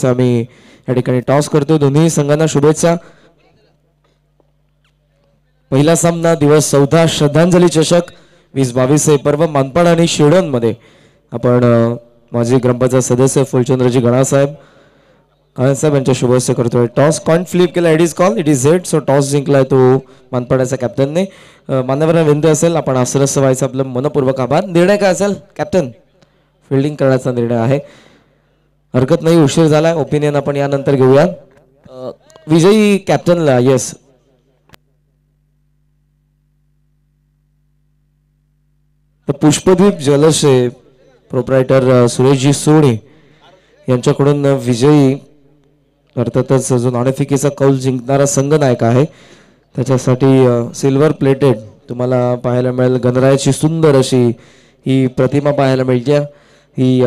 आम्ही या ठिकाणी टॉस करतो. दोन्ही संघांना शुभेच्छा. पहिला सामना दिवस 14 श्रद्धांजली चषक 2022 हे पर्व मानपाड आणि शिवडोन मध्ये आपण माजी ग्रामपंचायत सदस्य फुलचंद्रजी गणासाहेब साहेब यांच्या शुभेच्छा करतोय. टॉस कॉइन फ्लिप केला. It is call. It is Z. So toss जिंकलाय तो मानपाड्याचा कॅप्टनने. मान्यवरांना विनंती असेल आपण आसरस व्हायचं. आपलं मनपूर्वक आभार. निर्णय काय असेल कॅप्टन? फिल्डिंग करण्याचा निर्णय आहे. हरकत नाही, उशीर झालाय. ओपिनियन आपण यानंतर घेऊया. विजयी कॅप्टनला येस पुष्पदीप जलशे प्रोप्रायटर सुरेशजी सोनी यांच्याकडून विजयी अर्थातच जो नाणेफेकीचा कौल जिंकणारा संघनायक आहे त्याच्यासाठी सिल्वर प्लेटेड तुम्हाला पाहायला मिळेल. गणरायाची सुंदर अशी ही प्रतिमा पाहायला मिळते. ही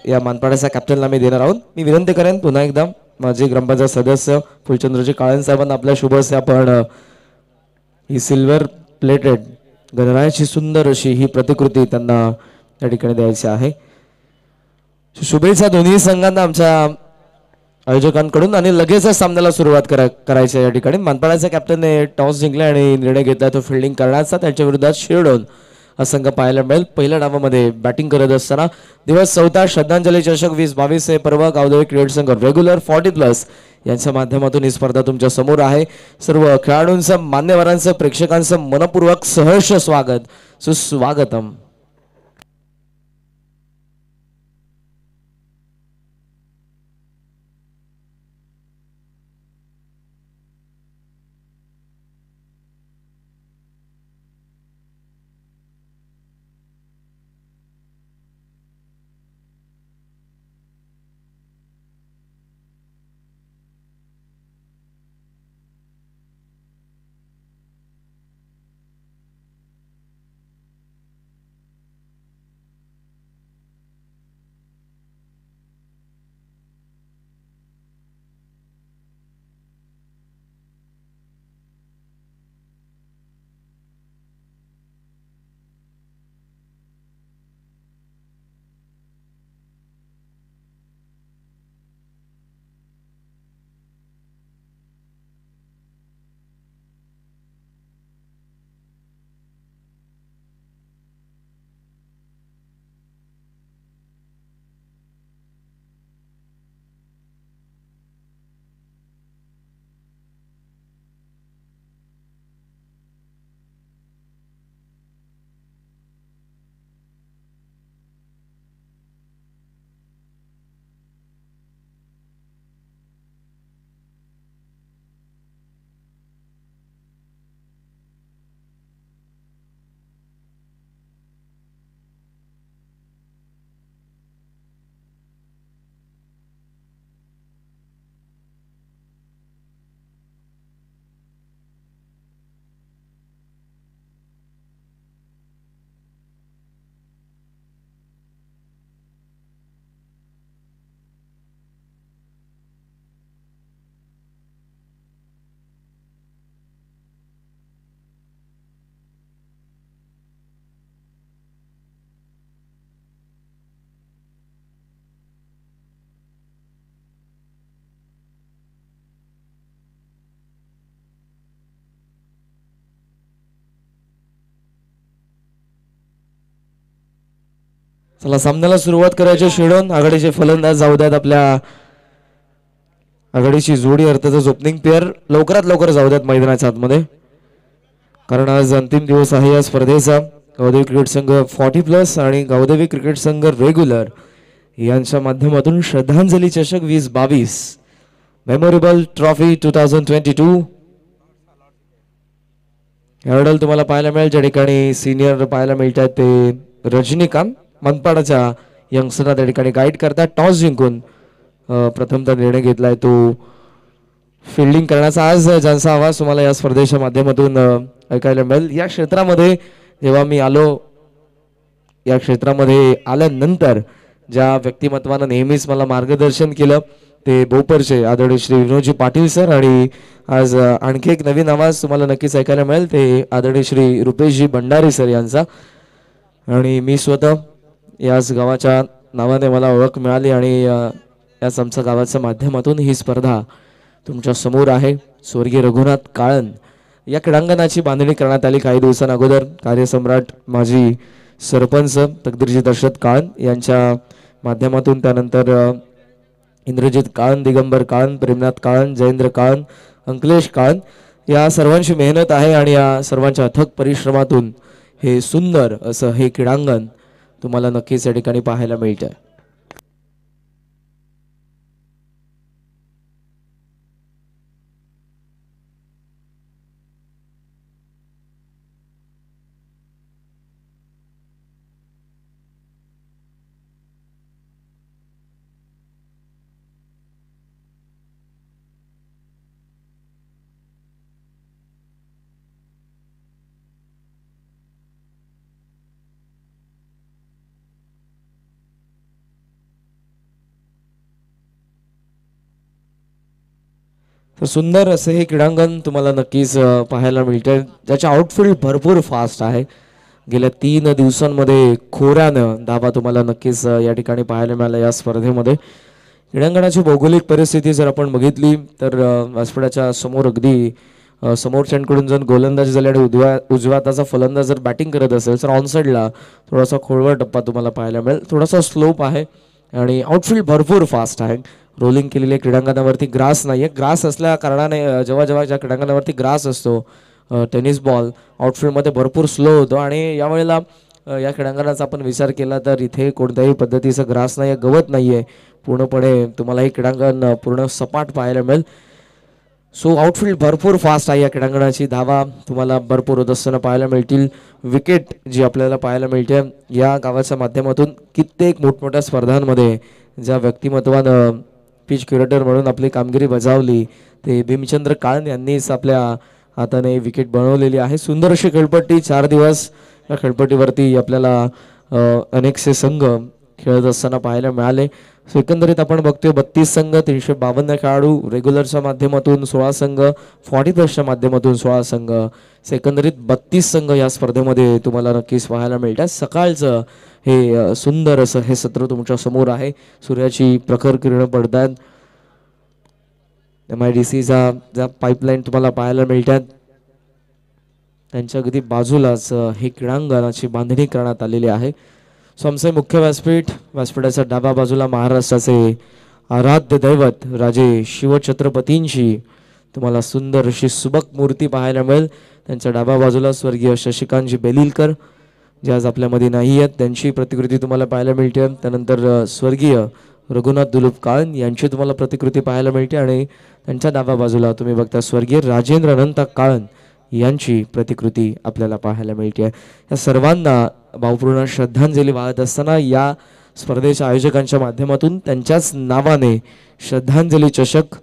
या मानपाड्याच्या कॅप्टनला मी देणार आहोत. मी विनंती करेन पुन्हा एकदा माझे ग्रामपंचायत सदस्य फुलचंद्रजी काळन साहेबांना आपल्या शुभ हस्ते आपण ही सिल्वर प्लेटेड गणरायाची सुंदर अशी ही प्रतिकृती त्यांना या ठिकाणी द्यायची आहे. शुभेच्छा दोन्ही संघांना आमच्या आयोजकांकडून. आणि लगेचच सामन्याला सुरुवात करायची या ठिकाणी. मानपाड्याच्या कॅप्टनने टॉस जिंकला आणि निर्णय घेतला तो फिल्डिंग करण्याचा. त्यांच्या विरोधात शिरडोन हा संघ पाहायला मिळेल. पहिल्या डावामध्ये बॅटिंग करत असताना दिवस 14 श्रद्धांजली चषक 2022 हे पर्व गावदेवी क्रिकेट संघ रेग्युलर 40+ यांच्या माध्यमातून ही स्पर्धा तुमच्या समोर आहे. सर्व खेळाडूंचं, मान्यवरांचं, प्रेक्षकांचं मनपूर्वक सहर्ष स्वागत, सुस्वागतम. चला सामन्याला सुरुवात करायची. शिडोन आघाडीचे फलंदाज जाऊ द्यात. आपल्या आघाडीची जोडी अर्थातच ओपनिंग पेअर लवकरात लवकर जाऊ द्यात मैदानाच्या आतमध्ये, कारण आज अंतिम दिवस आहे या स्पर्धेचा. गावदेवी क्रिकेट संघ 40+ आणि गावदेवी क्रिकेट संघ रेग्युलर यांच्या माध्यमातून श्रद्धांजली चषक 2022 मेमोरेबल ट्रॉफी 2022 हॅडल तुम्हाला पाहायला मिळेल. ज्या ठिकाणी सिनियर पाहायला मिळतात ते रजनीकांत मनपाडाच्या यंगस्टरला त्या ठिकाणी गाईड करतात. टॉस जिंकून प्रथमतः निर्णय घेतलाय तो फिल्डिंग करण्याचा. आज ज्यांचा आवाज तुम्हाला या स्पर्धेच्या माध्यमातून ऐकायला मिळेल. या क्षेत्रामध्ये जेव्हा मी आलो, या क्षेत्रामध्ये आल्यानंतर ज्या व्यक्तिमत्वानं नेहमीच मला मार्गदर्शन केलं ते भोपरचे आदरणीय श्री विनोदजी पाटील सर. आणि आज आणखी एक नवीन आवाज तुम्हाला नक्कीच ऐकायला मिळेल ते आदरणीय श्री रुपेशजी भंडारी सर यांचा. आणि मी स्वतः याच गावाच्या नावाने मला ओळख मिळाली आणि याच आमच्या गावाच्या माध्यमातून ही स्पर्धा तुमच्या समोर आहे. स्वर्गीय रघुनाथ काळन या क्रीडांगणाची बांधणी करण्यात आली काही दिवसांअगोदर. कार्यसम्राट माजी सरपंच तकदीरजी दशरथ काळन यांच्या माध्यमातून, त्यानंतर इंद्रजित काळन, दिगंबर काळन, प्रेमनाथ काळन, जयेंद्र काळन, अंकलेश काळन या सर्वांची मेहनत आहे आणि या सर्वांच्या अथक परिश्रमातून हे सुंदर असं हे क्रीडांगण तुम्हाला नक्कीच या ठिकाणी पाहायला मिळतं. तर सुंदर असे हे क्रीडांगण तुम्हाला नक्कीच पाहायला मिळते, ज्याचे आउटफील्ड भरपूर फास्ट आहे. गेल्या 3 दिवसांमध्ये खोऱ्यानं धावा तुम्हाला नक्कीच या ठिकाणी पाहायला मिळाल्या. या स्पर्धेमध्ये क्रीडांगणाची भौगोलिक परिस्थिती जर आपण बघितली तर व्यासपीठाच्या समोर अगदी समोरच्यांकडून जर गोलंदाजी झाली आणि उजव्या हाताचा फलंदाज जर बॅटिंग करत असेल तर ऑनसाईडला थोडासा खोलवर टप्पा तुम्हाला पाहायला मिळेल. थोडासा स्लोप आहे आणि आउटफील्ड भरपूर फास्ट आहे. रोलिंग केलेल्या क्रीडांगणावरती ग्रास नाही आहे. ग्रास असल्या कारणाने जेव्हा जेव्हा ज्या क्रीडांगणावरती ग्रास असतो टेनिस बॉल आउटफील्डमध्ये भरपूर स्लो होतो आणि यावेळेला या क्रीडांगणाचा आपण विचार केला तर इथे कोणत्याही पद्धतीचं ग्रास नाही आहे, गवत नाही आहे. पूर्णपणे तुम्हाला हे क्रीडांगण पूर्ण सपाट पाहायला मिळेल. सो आउटफील्ड भरपूर फास्ट आहे. या क्रीडांगणाची धावा तुम्हाला भरपूर होत असताना पाहायला मिळतील. विकेट जी आपल्याला पाहायला मिळते या गावाच्या माध्यमातून कित्येक मोठमोठ्या स्पर्धांमध्ये ज्या व्यक्तिमत्वानं पिच क्युरेटर म्हणून आपली कामगिरी बजावली ते भीमचंद्र काळन यांनीच आपल्या हाताने विकेट बनवलेली आहे. सुंदर अशी खेळपट्टी 4 दिवस या खेळपट्टीवरती आपल्याला अनेकसे संघ खेळत असताना पाहायला मिळाले. सो एकंदरीत आपण बघतोय 32 संघ, 352 खेळाडू, रेग्युलरच्या माध्यमातून 16 संघ, 40+च्या माध्यमातून 16 संघ, एकंदरीत 32 संघ या स्पर्धेमध्ये तुम्हाला नक्कीच पाहायला मिळतात. सकाळचं हे सुंदर असं हे सत्र तुमच्या समोर आहे. सूर्याची प्रखर किरण पडतात. MIDCचा ज्या पाईपलाईन तुम्हाला पाहायला मिळतात त्यांच्या अगदी बाजूलाच हे क्रीडांगणाची बांधणी करण्यात आलेली आहे. सो आमचे मुख्य व्यासपीठाच्या डाव्या बाजूला महाराष्ट्राचे आराध्य दैवत राजे शिवछत्रपतींची तुम्हाला सुंदर अशी सुबक मूर्ती पाहायला मिळेल. त्यांच्या डाव्या बाजूला स्वर्गीय शशिकांतजी बेलिलकर जे आज आपल्यामध्ये नाही आहेत त्यांची प्रतिकृती तुम्हाला पाहायला मिळते. त्यानंतर स्वर्गीय रघुनाथ दुलुप काळन यांची तुम्हाला प्रतिकृती पाहायला मिळते आणि त्यांच्या डाव्या बाजूला तुम्ही बघता स्वर्गीय राजेंद्र अनंत काळन यांची प्रतिकृती आपल्याला पाहायला मिळते. या सर्वांना भावपूर्ण श्रद्धांजली वाहत असताना या स्पर्धेच्या आयोजकांच्या माध्यमातून त्यांच्याच नावाने श्रद्धांजली चषक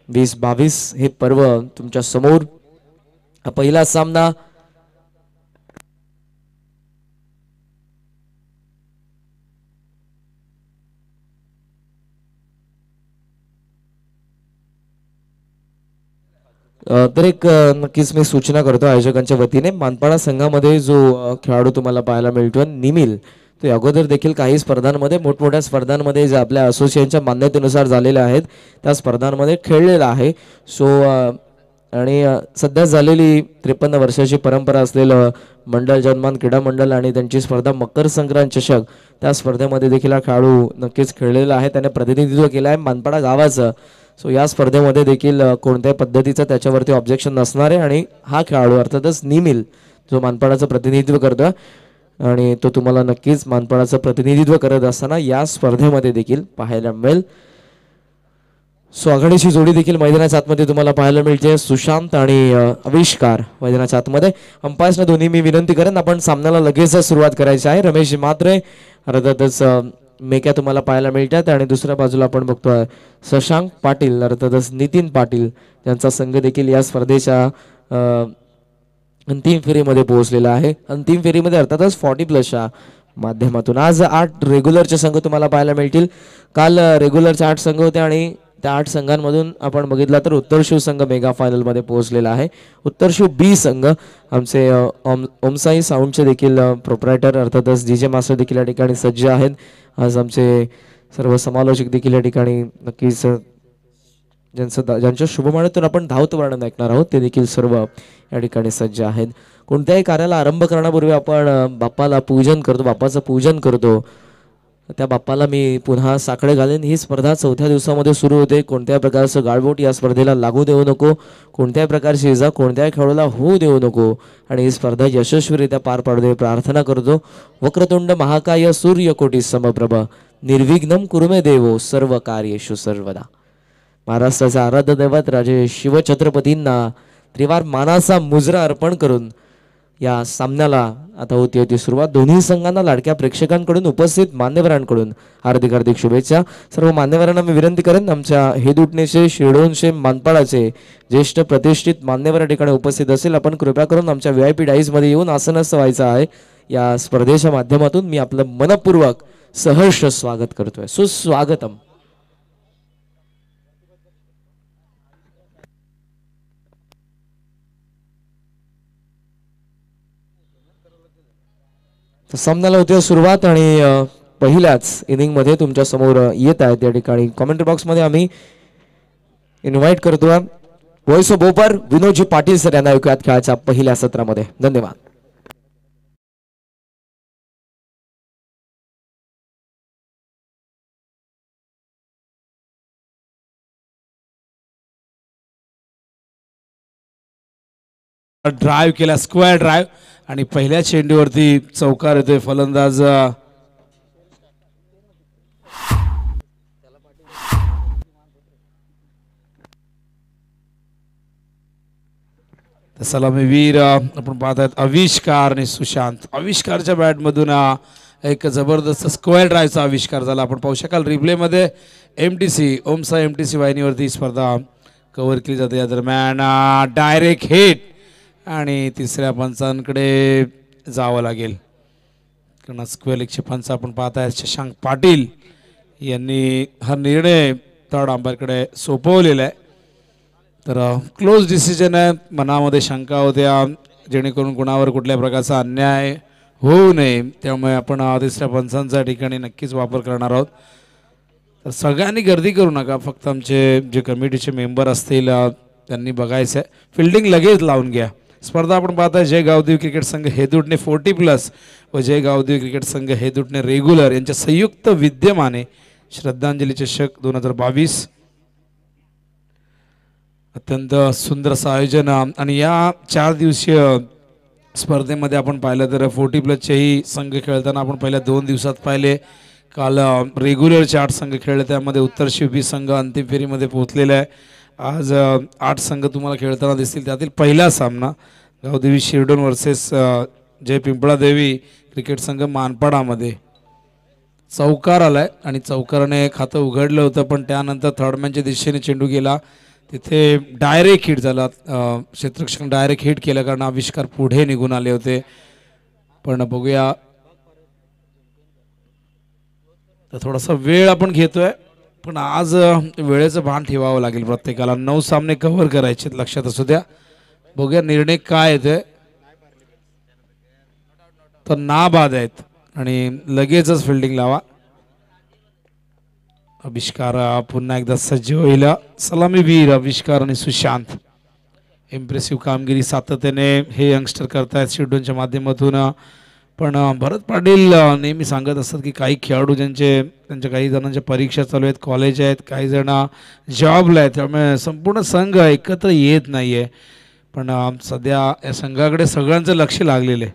2022 हे पर्व तुमच्या समोर. पहिला सामना तर एक नक्कीच मी सूचना करतो आयोजकांच्या वतीने. मानपाडा संघामध्ये जो खेळाडू तुम्हाला पाहायला मिळतो निमिल, तो अगोदर देखील काही स्पर्धांमध्ये मोठमोठ्या स्पर्धांमध्ये जे आपल्या असोसिएशनच्या मान्यतेनुसार झालेल्या आहेत त्या स्पर्धांमध्ये खेळलेला आहे. सो आणि सध्या झालेली 53 वर्षाची परंपरा असलेलं मंडळ जनमान क्रीडा मंडळ आणि त्यांची स्पर्धा मकर संक्रांत चषक त्या स्पर्धेमध्ये देखील हा खेळाडू नक्कीच खेळलेला आहे. त्याने प्रतिनिधित्व केलं आहे मानपाडा गावाचं. सो या स्पर्धेमध्ये देखील कोणत्याही पद्धतीचं त्याच्यावरती ऑब्जेक्शन नसणार आहे आणि हा खेळाडू अर्थातच निमिल जो मानपाडाचं प्रतिनिधित्व करतो आणि तो तुम्हाला नक्कीच मानपाडाचं प्रतिनिधित्व करत असताना या स्पर्धेमध्ये देखील पाहायला मिळेल. सो आघाडीची जोडी देखील मैदानाच्या आतमध्ये तुम्हाला पाहायला मिळते. सुशांत आणि आविष्कार मैदानाच्या आतमध्ये. अंपायर्सना दोन्ही मी विनंती करेन आपण सामन्याला लगेच सुरुवात करायची आहे. रमेश मात्रे अर्थातच मेक्या तुम्हाला पाहायला मिळतात आणि दुसऱ्या बाजूला आपण बघतोय शशांक पाटील अर्थातच नितीन पाटील यांचा संघ देखील या स्पर्धेच्या अंतिम फेरीमध्ये पोहोचलेला आहे. अंतिम फेरीमध्ये अर्थातच 40+च्या माध्यमातून आज 8 रेग्युलरचे संघ तुम्हाला पाहायला मिळतील. काल रेग्युलरचे 8 संघ होते आणि त्या 8 संघांमधून आपण बघितला तर उत्तर शिव संघ मेगा फायनलमध्ये पोहोचलेला आहे. उत्तर शिव बी संघ आमचे ओमसाई साऊंडचे देखील प्रोप्रायटर अर्थातच DJ मास्टर देखील या ठिकाणी सज्ज आहेत. आज आमचे सर्व समालोचक देखील या ठिकाणी नक्कीच ज्यांच्या शुभमानेतून आपण धावत वर्णन ऐकणार आहोत ते देखील सर्व या ठिकाणी सज्ज आहेत. कोणत्याही कार्याला आरंभ करण्यापूर्वी आपण बाप्पाला पूजन करतो, बाप्पाचं पूजन करतो. त्या बाप्पाला मी पुन्हा साकडे घालेन. ही स्पर्धा 4थ्या दिवसामध्ये सुरू होते. कोणत्याही प्रकारचं गाळबोट या स्पर्धेला लागू देऊ नको, कोणत्याही प्रकारची इजा कोणत्याही खेळाडूला होऊ देऊ नको आणि ही स्पर्धा यशस्वीरित्या पार पाडू दे प्रार्थना करतो. वक्रतुंड महाकाय सूर्यकोटी समप्रभ निर्विघ्नं कुरुमे देवो सर्व कार्येषु सर्वदा. महाराष्ट्राचे आराध्य दैवत राजे शिवछत्रपतींना त्रिवार मानाचा मुजरा अर्पण करून या सामन्याला आता होती सुरुवात. दोन्ही संघांना लाडक्या प्रेक्षकांकडून उपस्थित मान्यवरांकडून हार्दिक हार्दिक शुभेच्छा. सर्व मान्यवरांना मी विनंती करेन आमच्या हेदुटणेचे शिरडोनचे मानपाडाचे ज्येष्ठ प्रतिष्ठित मान्यवर ठिकाणी उपस्थित असेल आपण कृपया करून आमच्या VIP डाईजमध्ये येऊन आसनस्थ व्हायचं आहे. या स्पर्धेच्या माध्यमातून मी आपलं मनपूर्वक सहर्ष स्वागत करतोय. सुस्वागतम. सामन्याला होती सुरुवात आणि पहिल्याच इनिंग मध्ये तुमच्या समोर येत आहेत या ठिकाणी कमेंट बॉक्स मध्ये आम्ही इन्व्हाइट करतोय व्हॉइस ऑफ ओपर विनोदजी पाटील सर यांना ऐकूयात खेळाच्या पहिल्या सत्रामध्ये. धन्यवाद. ड्राइव केला, स्क्वेअर ड्राइव आणि पहिल्या चेंडूवरती चौकार येतोय. फलंदाज सलामीवीर आपण पाहत आहेत आविष्कार आणि सुशांत. आविष्कारच्या बॅटमधून एक जबरदस्त स्क्वेअर ड्राइवचा आविष्कार झाला. आपण पाहू शकाल रिप्लेमध्ये MTC ओमसा MTC वाहिनीवरती स्पर्धा कव्हर केली जाते. या दरम्यान डायरेक्ट हिट आणि तिसऱ्या पंचांकडे जावं लागेल कारण स्क्वेअर 105 आपण पाहताय. शशांक पाटील यांनी हा निर्णय थर्ड अंपायरकडे सोपवलेला आहे. तर क्लोज डिसिजन आहे. मनामध्ये शंका होत्या जेणेकरून कुणावर कुठल्या प्रकारचा अन्याय होऊ नये त्यामुळे आपण तिसऱ्या पंचांच्या ठिकाणी नक्कीच वापर करणार आहोत. तर सगळ्यांनी गर्दी करू नका, फक्त आमचे जे कमिटीचे मेंबर असतील त्यांनी बघायचं आहे. फिल्डिंग लगेच लावून घ्या. स्पर्धा आपण पाहताय जय गावदेवी क्रिकेट संघ हेदुटणे 40+ व जय गावदेवी क्रिकेट संघ हेदुटणे रेग्युलर यांच्या संयुक्त विद्यमाने श्रद्धांजली चषक 2022 अत्यंत सुंदर असं आयोजन. आणि या 4 दिवसीय स्पर्धेमध्ये आपण पाहिलं तर 40+चेही संघ खेळताना आपण पहिल्या 2 दिवसात पाहिले. काल रेग्युलरचे 8 संघ खेळले, त्यामध्ये उत्तर शिवबी संघ अंतिम फेरीमध्ये पोहोचलेला आहे. आज 8 संघ तुम्हाला खेळताना दिसतील. त्यातील पहिला सामना गावदेवी शिरडोन वर्सेस जय पिंपळादेवी क्रिकेट संघ मानपाडामध्ये चौकार आलाय आणि चौकाराने खातं उघडलं होतं, पण त्यानंतर थर्डमॅनच्या दिशेने चेंडू गेला, तिथे डायरेक्ट हिट झाला. क्षेत्ररक्षक डायरेक्ट हिट केलं कारण आविष्कार पुढे निघून आले होते. पण बघूया, तर थोडासा वेळ आपण घेतोय, पण आज वेळेचं भान ठेवावं लागेल प्रत्येकाला. 9 सामने कव्हर करायचे, लक्षात असू द्या. बघूया निर्णय काय येतोय. तर नाबाद आहेत आणि लगेचच फिल्डिंग लावा. आविष्कार पुन्हा एकदा सज्ज होईल. सलामीवीर आविष्कार आणि सुशांत. इम्प्रेसिव्ह कामगिरी सातत्याने हे यंगस्टर करतायत शिरडोनच्या माध्यमातून. पण भरत पाटील नेहमी सांगत असतात की काही खेळाडू त्यांच्या काही जणांच्या परीक्षा चालू आहेत, कॉलेज आहेत, काही जण जॉबला आहेत, त्यामुळे संपूर्ण संघ एकत्र येत नाही आहे. पण सध्या या संघाकडे सगळ्यांचं लक्ष लागलेलं आहे.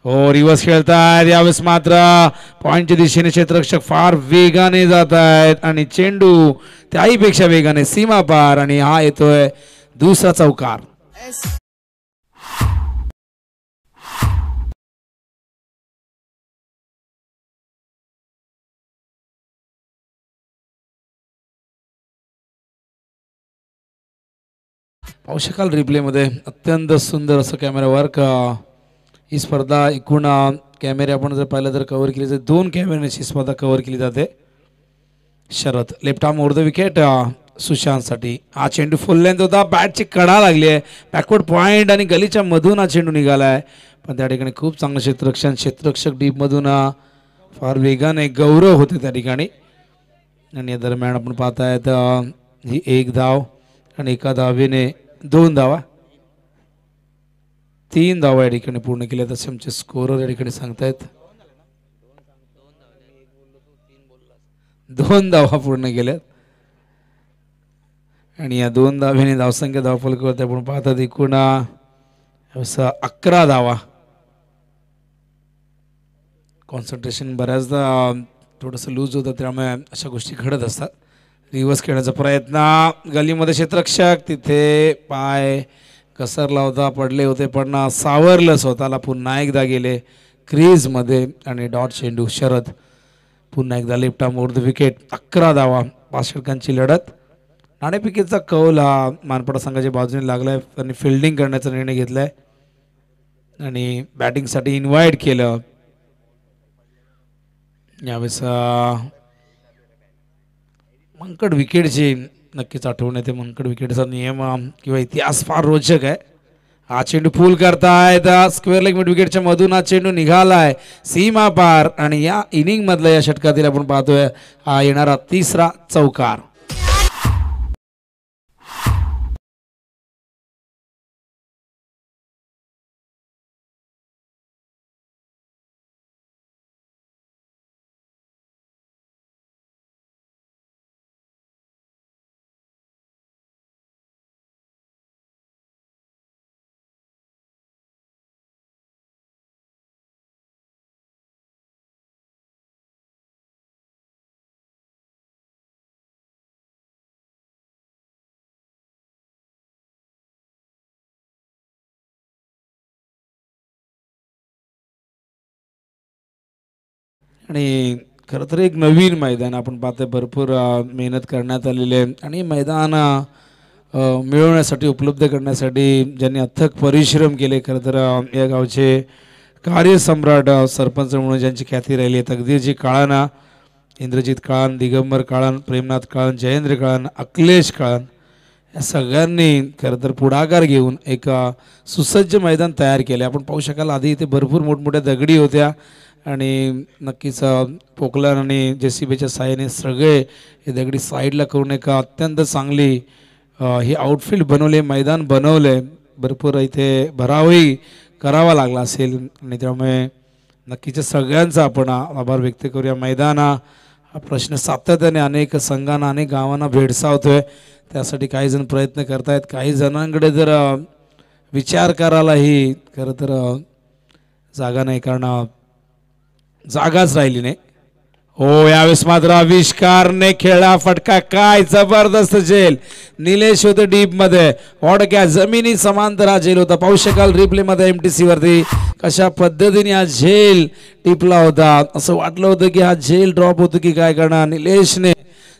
हो, रिवर्स खेळतायत यावेळेस मात्र पॉईंटच्या दिशेने क्षेत्ररक्षक फार वेगाने जात आहेत आणि चेंडू त्याहीपेक्षा वेगाने सीमा पार आणि हा येतोय दुसरा चौकार. पाहू शकाल रिप्लेमध्ये अत्यंत सुंदर असं कॅमेरा वर्क. ही स्पर्धा एकूण कॅमेरे आपण जर पाहिलं तर कव्हर केली जाते. 2 कॅमेऱ्याची स्पर्धा कव्हर केली जाते. Sharad left arm over the wicket सुशांतसाठी. हा चेंडू फुल लेंथ होता, बॅटची कडा लागली आहे, बॅकवर्ड पॉईंट आणि गलीच्या मधून हा चेंडू निघाला आहे. पण त्या ठिकाणी खूप चांगलं क्षेत्ररक्षक डीपमधून फार वेगाने गौरव होते त्या ठिकाणी. आणि या दरम्यान आपण पाहतायत ही एक धाव आणि एका धावेने 2 धावा, 3 धावा या ठिकाणी पूर्ण केल्या तसे आमचे स्कोरर या ठिकाणी सांगतायत. 2 धावा पूर्ण केल्यात आणि या 2 धावेने धावसंख्या धावफलकावरती आपण पाहतात एकूण 11 धावा. कॉन्सन्ट्रेशन बऱ्याचदा थोडंसं लूज होतं त्यामुळे अशा गोष्टी घडत असतात. रिव्हर्स खेळण्याचा प्रयत्न, गलीमध्ये क्षेत्ररक्षक तिथे पाय घसरला होता, पडले होते पण सावरलं स्वतःला, पुन्हा एकदा गेले क्रीजमध्ये आणि डॉट चेंडू शरद पुन्हा एकदा left arm over the wicket. 11 धावा, 5 षटकांची लढत. नाणेफेकीचा कौल हा मानपडा संघाच्या बाजूने लागलाय. त्यांनी फिल्डिंग करण्याचा निर्णय घेतलाय आणि बॅटिंगसाठी इन्व्हाइट केलं. यावेळेस मंकड विकेटची नक्कीच आठवण येते. मंकड विकेटचा नियम किंवा इतिहास फार रोचक आहे. हा चेंडू फुल करतायत स्क्वेअर लेग मिड विकेटच्या मधून हा चेंडू निघालाय सीमा पार आणि या इनिंग मधल्या या षटकातील आपण पाहतोय हा येणारा 3रा चौकार. आणि खरं तर एक नवीन मैदान आपण पाहतोय, भरपूर मेहनत करण्यात आलेली आहे आणि मैदान मिळवण्यासाठी उपलब्ध करण्यासाठी ज्यांनी अथक परिश्रम केले. खरं तर या गावचे कार्यसम्राट सरपंच म्हणून ज्यांची ख्याती राहिली आहे, तकदीरजी काळाना, इंद्रजित काळन, दिगंबर काळन, प्रेमनाथ काळन, जयेंद्र काळन, अखिलेश काळन या सगळ्यांनी खरं तर पुढाकार घेऊन एक सुसज्ज मैदान तयार केले. आपण पाहू शकाल आधी इथे भरपूर मोठमोठ्या दगडी होत्या आणि नक्कीच पोकलन आणि JCBच्या साहाय्याने सगळे हे दगडी साईडला करून एक अत्यंत चांगली ही आउटफील्ड बनवले, मैदान बनवले. भरपूर इथे भरावही करावा लागला असेल आणि त्यामुळे नक्कीच सगळ्यांचा आपण आभार व्यक्त करूया. मैदान हा प्रश्न सातत्याने अनेक संघांना, अनेक गावांना भेडसावतोय. त्यासाठी काही जण प्रयत्न करतायत, काही जणांकडे जर विचार करायलाही खरं तर जागा नाही, कारण जागाच राहिली नाही. हो, यावेळेस मात्र आविष्कारने खेळला फटका, काय जबरदस्त झेल. निलेश होते डीप मध्ये, ऑडक्या जमिनी समांतर हा झेल होता. पाहू शकाल रिप्ले मध्ये MTC वरती कशा पद्धतीने हा झेल टिपला होता. असं वाटलं होतं की हा झेल ड्रॉप होतो की काय करणार. निलेशने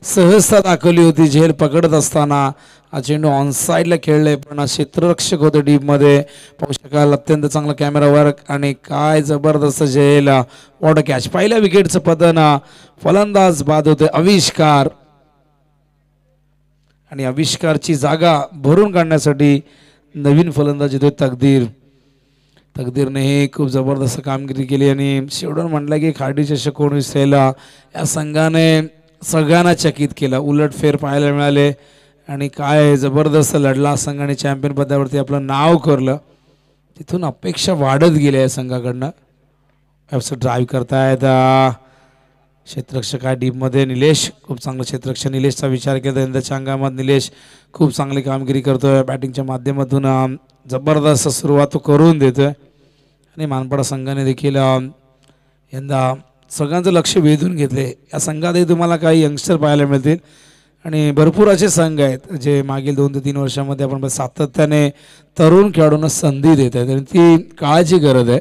सहजता दाखवली होती झेल पकडत असताना. हा चेंडू ऑन साईडला खेळले पण क्षेत्ररक्षक होते डीप मध्ये. पाहू शकाल अत्यंत चांगला कॅमेरा वर्क आणि काय जबरदस्त झेल. What catch. पहिल्या विकेटचं पतन, फलंदाज बाद होते आविष्कार आणि आविष्कारची जागा भरून काढण्यासाठी नवीन फलंदाज येतोय तकदीर. तकदीरने हे खूप जबरदस्त कामगिरी केली आणि शेवटून म्हटलं की खाडी चषक कोण विसरायला. या संघाने सगळ्यांना चकित केलं. उलटफेर पाहायला मिळाले आणि काय जबरदस्त लढला संघ आणि चॅम्पियन पदावरती आपलं नाव करलं. तिथून अपेक्षा वाढत गेल्या या संघाकडनं. असं ड्राईव्ह करतायत क्षेत्ररक्षक आहे डीपमध्ये निलेश, खूप चांगलं क्षेत्ररक्षक. निलेशचा विचार केला यंदाच्या अंगामध्ये निलेश खूप चांगली कामगिरी करतोय. बॅटिंगच्या माध्यमातून जबरदस्त सुरुवात तो करून देतोय आणि मानपाडा संघाने देखील यंदा सगळ्यांचं लक्ष वेधून घेतले. या संघातही तुम्हाला काही यंगस्टर पाहायला मिळतील आणि भरपूर असे संघ आहेत जे मागील 2 ते 3 वर्षामध्ये आपण सातत्याने तरुण खेळाडूंना संधी देत आहेत आणि ती काळाची गरज आहे.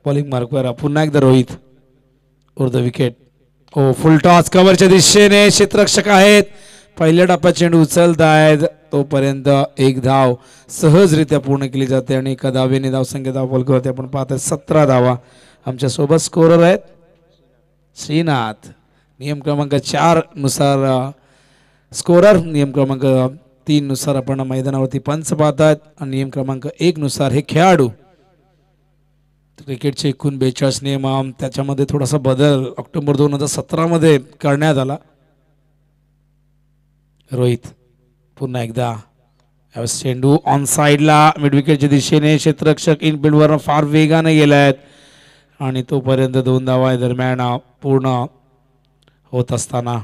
बॉलिंग मार्कवर पुन्हा एकदा रोहित ओव्हर द विकेट. हो, फुल टॉस कव्हरच्या दिशेने क्षेत्ररक्षक आहेत. पहिल्या टप्प्यात चेंडू उचलत आहेत तोपर्यंत एक धाव सहजरित्या पूर्ण केली जाते आणि एका धावेने धावसंख्या धावफलकावरती आपण पाहतोय 17 धावा. आमच्या सोबत स्कोरर आहेत श्रीनाथ. नियम क्रमांक 4 नुसार स्कोरर, नियम क्रमांक 3 नुसार आपण मैदानावरती पंच पाहतात आणि नियम क्रमांक 1 नुसार हे खेळाडू. क्रिकेटचे एकूण 42 नियम, त्याच्यामध्ये थोडासा बदल ऑक्टोबर 2017 मध्ये करण्यात आला. रोहित पुन्हा एकदा यावेळेस चेंडू ऑन साईडला मिड विकेटच्या दिशेने क्षेत्ररक्षक इनफिल्डवर फार वेगाने गेलायत आणि तोपर्यंत 2 धावा दरम्यान पूर्ण होत असताना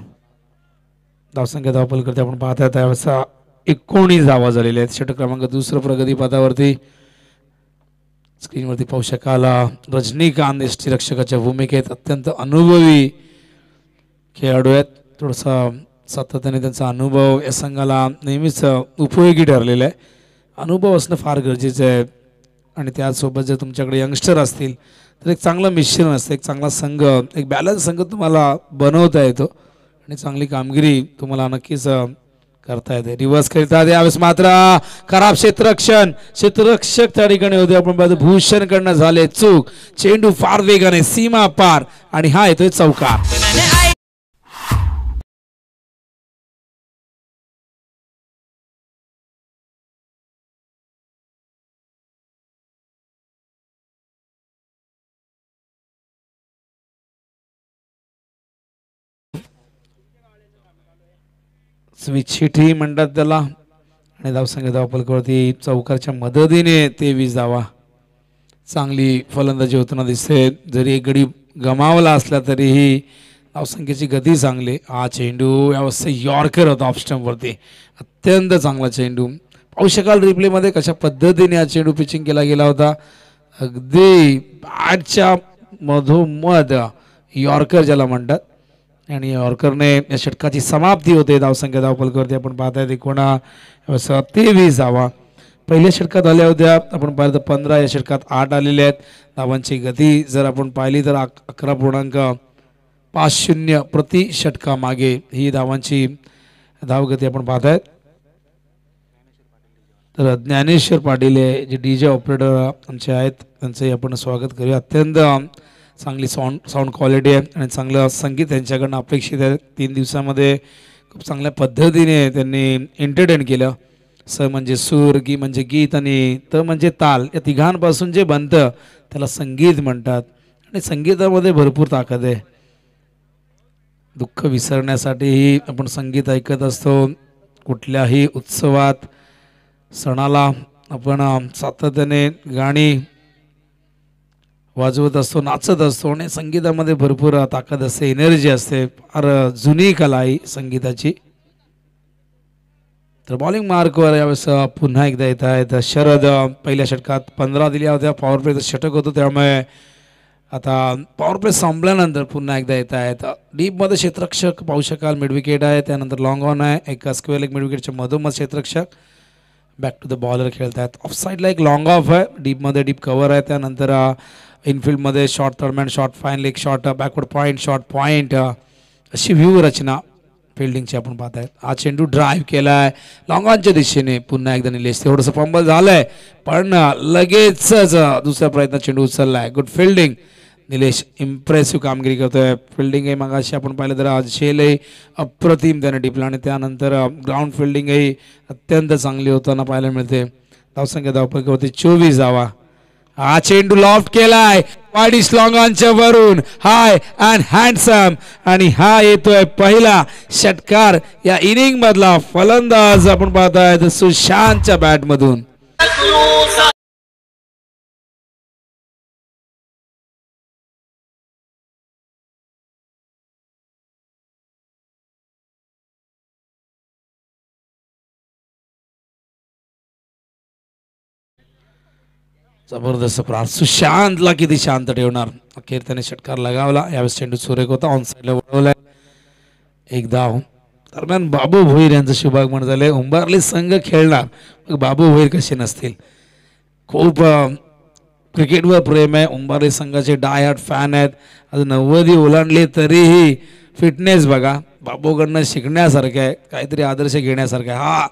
धावसंख्या धावपल करते आपण पाहता त्यावेळेस 19 धावा झालेल्या आहेत. षटक क्रमांक 2 प्रगतीपथावरती स्क्रीनवरती पाहू शकाल रजनीकांत यष्टीरक्षकाच्या भूमिकेत अत्यंत अनुभवी खेळाडू आहेत. थोडासा सातत्याने त्यांचा अनुभव या संघाला नेहमीच उपयोगी ठरलेला आहे. अनुभव असणं फार गरजेचं आहे आणि त्यासोबत जर तुमच्याकडे यंगस्टर असतील तर एक चांगलं मिश्रण असतं, एक चांगला संघ, एक बॅलन्स संघ तुम्हाला बनवता येतो आणि चांगली कामगिरी तुम्हाला नक्कीच करता येते. रिव्हर्स करतात यावेळेस मात्र खराब क्षेत्ररक्षक त्या ठिकाणी होते. आपण पाहतो भूषणकडनं झाले चूक, चेंडू फार वेगाने सीमा पार आणि हा येतोय चौकार. स्विच हिटही म्हणतात त्याला आणि धावसंख्या धावपलकावरती चौकारच्या मदतीने 23 धावा. चांगली फलंदाजी होताना दिसते. जरी एक गडी गमावला असला तरीही धावसंख्येची गती चांगली. हा चेंडू यावेळेस यॉर्कर होता ऑफ स्टंपवरती, अत्यंत चांगला चेंडू. पाहू शकाल रिप्लेमध्ये कशा पद्धतीने हा चेंडू पिचिंग केला गेला होता. अगदी बॅटच्या मधोमध यॉर्कर ज्याला म्हणतात आणि यॉर्करने या षटकाची समाप्ती होते. धावसंख्या धावपलकावरती आपण पाहताय 23 धावा पहिल्या षटकात आल्या होत्या. आपण पाहिलं तर 15, या षटकात 8 आलेले आहेत. धावांची गती जर आपण पाहिली तर 11.50 प्रति षटकामागे ही धावांची धावगती आपण पाहतायत. तर ज्ञानेश्वर पाटील जे DJ ऑपरेटर आमचे आहेत त्यांचंही आपण स्वागत करूया. अत्यंत चांगली साऊंड क्वालिटी आहे आणि चांगलं संगीत त्यांच्याकडनं अपेक्षित आहे. 3 दिवसामध्ये खूप चांगल्या पद्धतीने त्यांनी एंटरटेन केलं. स म्हणजे सूर, गी म्हणजे गीत आणि त म्हणजे ताल, या तिघांपासून जे बनतं त्याला संगीत म्हणतात आणि संगीतामध्ये भरपूर ताकद आहे. दुःख विसरण्यासाठीही आपण संगीत ऐकत असतो. कुठल्याही उत्सवात सणाला आपण सातत्याने गाणी वाजवत असतो, नाचत असतो आणि संगीतामध्ये भरपूर ताकद असते, एनर्जी असते. फार जुनी कला आहे संगीताची. तर बॉलिंग मार्कवर यावेळेस पुन्हा एकदा येत आहेत शरद. पहिल्या षटकात 15 दिल्या होत्या. पॉवर प्लेचं षटक होतं त्यामुळे आता पॉवर प्ले संपल्यानंतर पुन्हा एकदा येत आहेत. डीपमध्ये क्षेत्ररक्षक पाहू शकाल, मिड विकेट आहे, त्यानंतर लॉंग ऑन आहे, एक स्क्वेअर लेग मिड विकेटच्या मधोमध क्षेत्ररक्षक बॅक टू द बॉलर खेळत आहेत. ऑफ साईडला एक लॉंग ऑफ आहे, डीपमध्ये डीप कव्हर आहे, त्यानंतर इनफिल्डमध्ये short third man short fine leg shot backward point short point अशी व्ह्यू रचना फिल्डिंगची आपण पाहत आहेत. हा चेंडू ड्राईव्ह केला आहे लॉंग ऑनच्या दिशेने. पुन्हा एकदा निलेश थोडंसं फंबल झालं आहे पण लगेचच दुसऱ्या प्रयत्नात चेंडू उचलला आहे. Good fielding. निलेश इम्प्रेसिव्ह कामगिरी करतोय. फिल्डिंग आहे मगाशी आपण पाहिलं तर आज शेलही अप्रतिम त्याने टिपला आणि त्यानंतर ग्राउंड फिल्डिंगही अत्यंत चांगली होताना पाहायला मिळते. धावसंख्या धावपलकावरती 24 धावा. हा चेंडू लॉफ्ट केलाय वाडीस लॉंग ऑनच्या वरून, हाय अँड हँडसम आणि हा येतोय पहिला षटकार या इनिंग मधला. फलंदाज आपण पाहताय सुशांतच्या बॅट मधून. जबरदस्त प्रहार. सुशांतला किती शांत ठेवणार. अखेर त्याने षटकार लगावला. यावेळेस चेंडू सुरेख होता, ऑन साईडला वळवलाय. एक धाव. दरम्यान बाबू भोईर यांचं शुभागमन झालंय. उंबारली संघ खेळणार, मग बाबू भोईर कसे नसतील. खूप क्रिकेटवर प्रेम आहे. उंबारली संघाचे डाय हार्ट फॅन आहेत. आज 90 ओलांडले तरीही फिटनेस बघा बाबूकडनं शिकण्यासारखं आहे, काहीतरी आदर्श घेण्यासारखं आहे. हा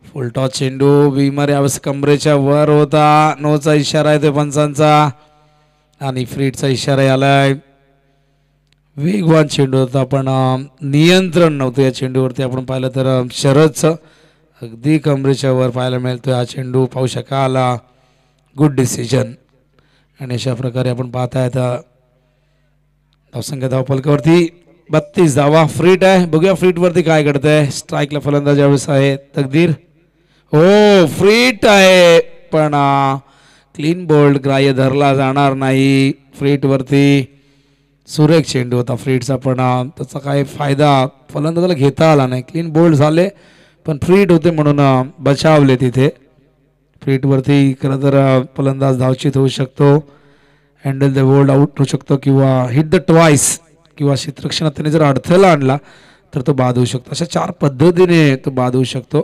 फुल टॉस चेंडू विमर यावेळेस कमरेच्या वर होता. नोचा इशारा आहे ते पंचांचा आणि फ्रीटचा इशारा आलाय. वेगवान चेंडू होता पण नियंत्रण नव्हतं या चेंडूवरती. आपण पाहिलं तर शरदचं अगदी कमरेच्या वर पाहायला मिळतोय हा चेंडू. पाहू शकाल गुड डिसिजन. आणि अशा प्रकारे आपण पाहतायत धावसंख्या धावपलकावरती 32 धावा. फ्रीट आहे, बघूया फ्रीट वरती काय घडतंय. स्ट्राईकला फलंदाज यावेळेस आहे तकदीर. हो फ्रीट आहे पण क्लीन बोल्ड ग्राह्य धरला जाणार नाही. फ्रीट वरती सुरेख चेंडू होता फ्रीटचा पण त्याचा काय फायदा फलंदाजाला घेता आला नाही. क्लीन बोल्ड झाले पण फ्रीट होते म्हणून बचावले तिथे. फ्रीटवरती खरं तर फलंदाज धावचित होऊ शकतो, हँडल द बोल्ड आउट होऊ शकतो किंवा हिट द ट्वाइस किंवा क्षेत्ररक्षणात त्याने जर अडथळा आणला तर तो बाद होऊ शकतो. अशा 4 पद्धतीने तो बाद होऊ शकतो.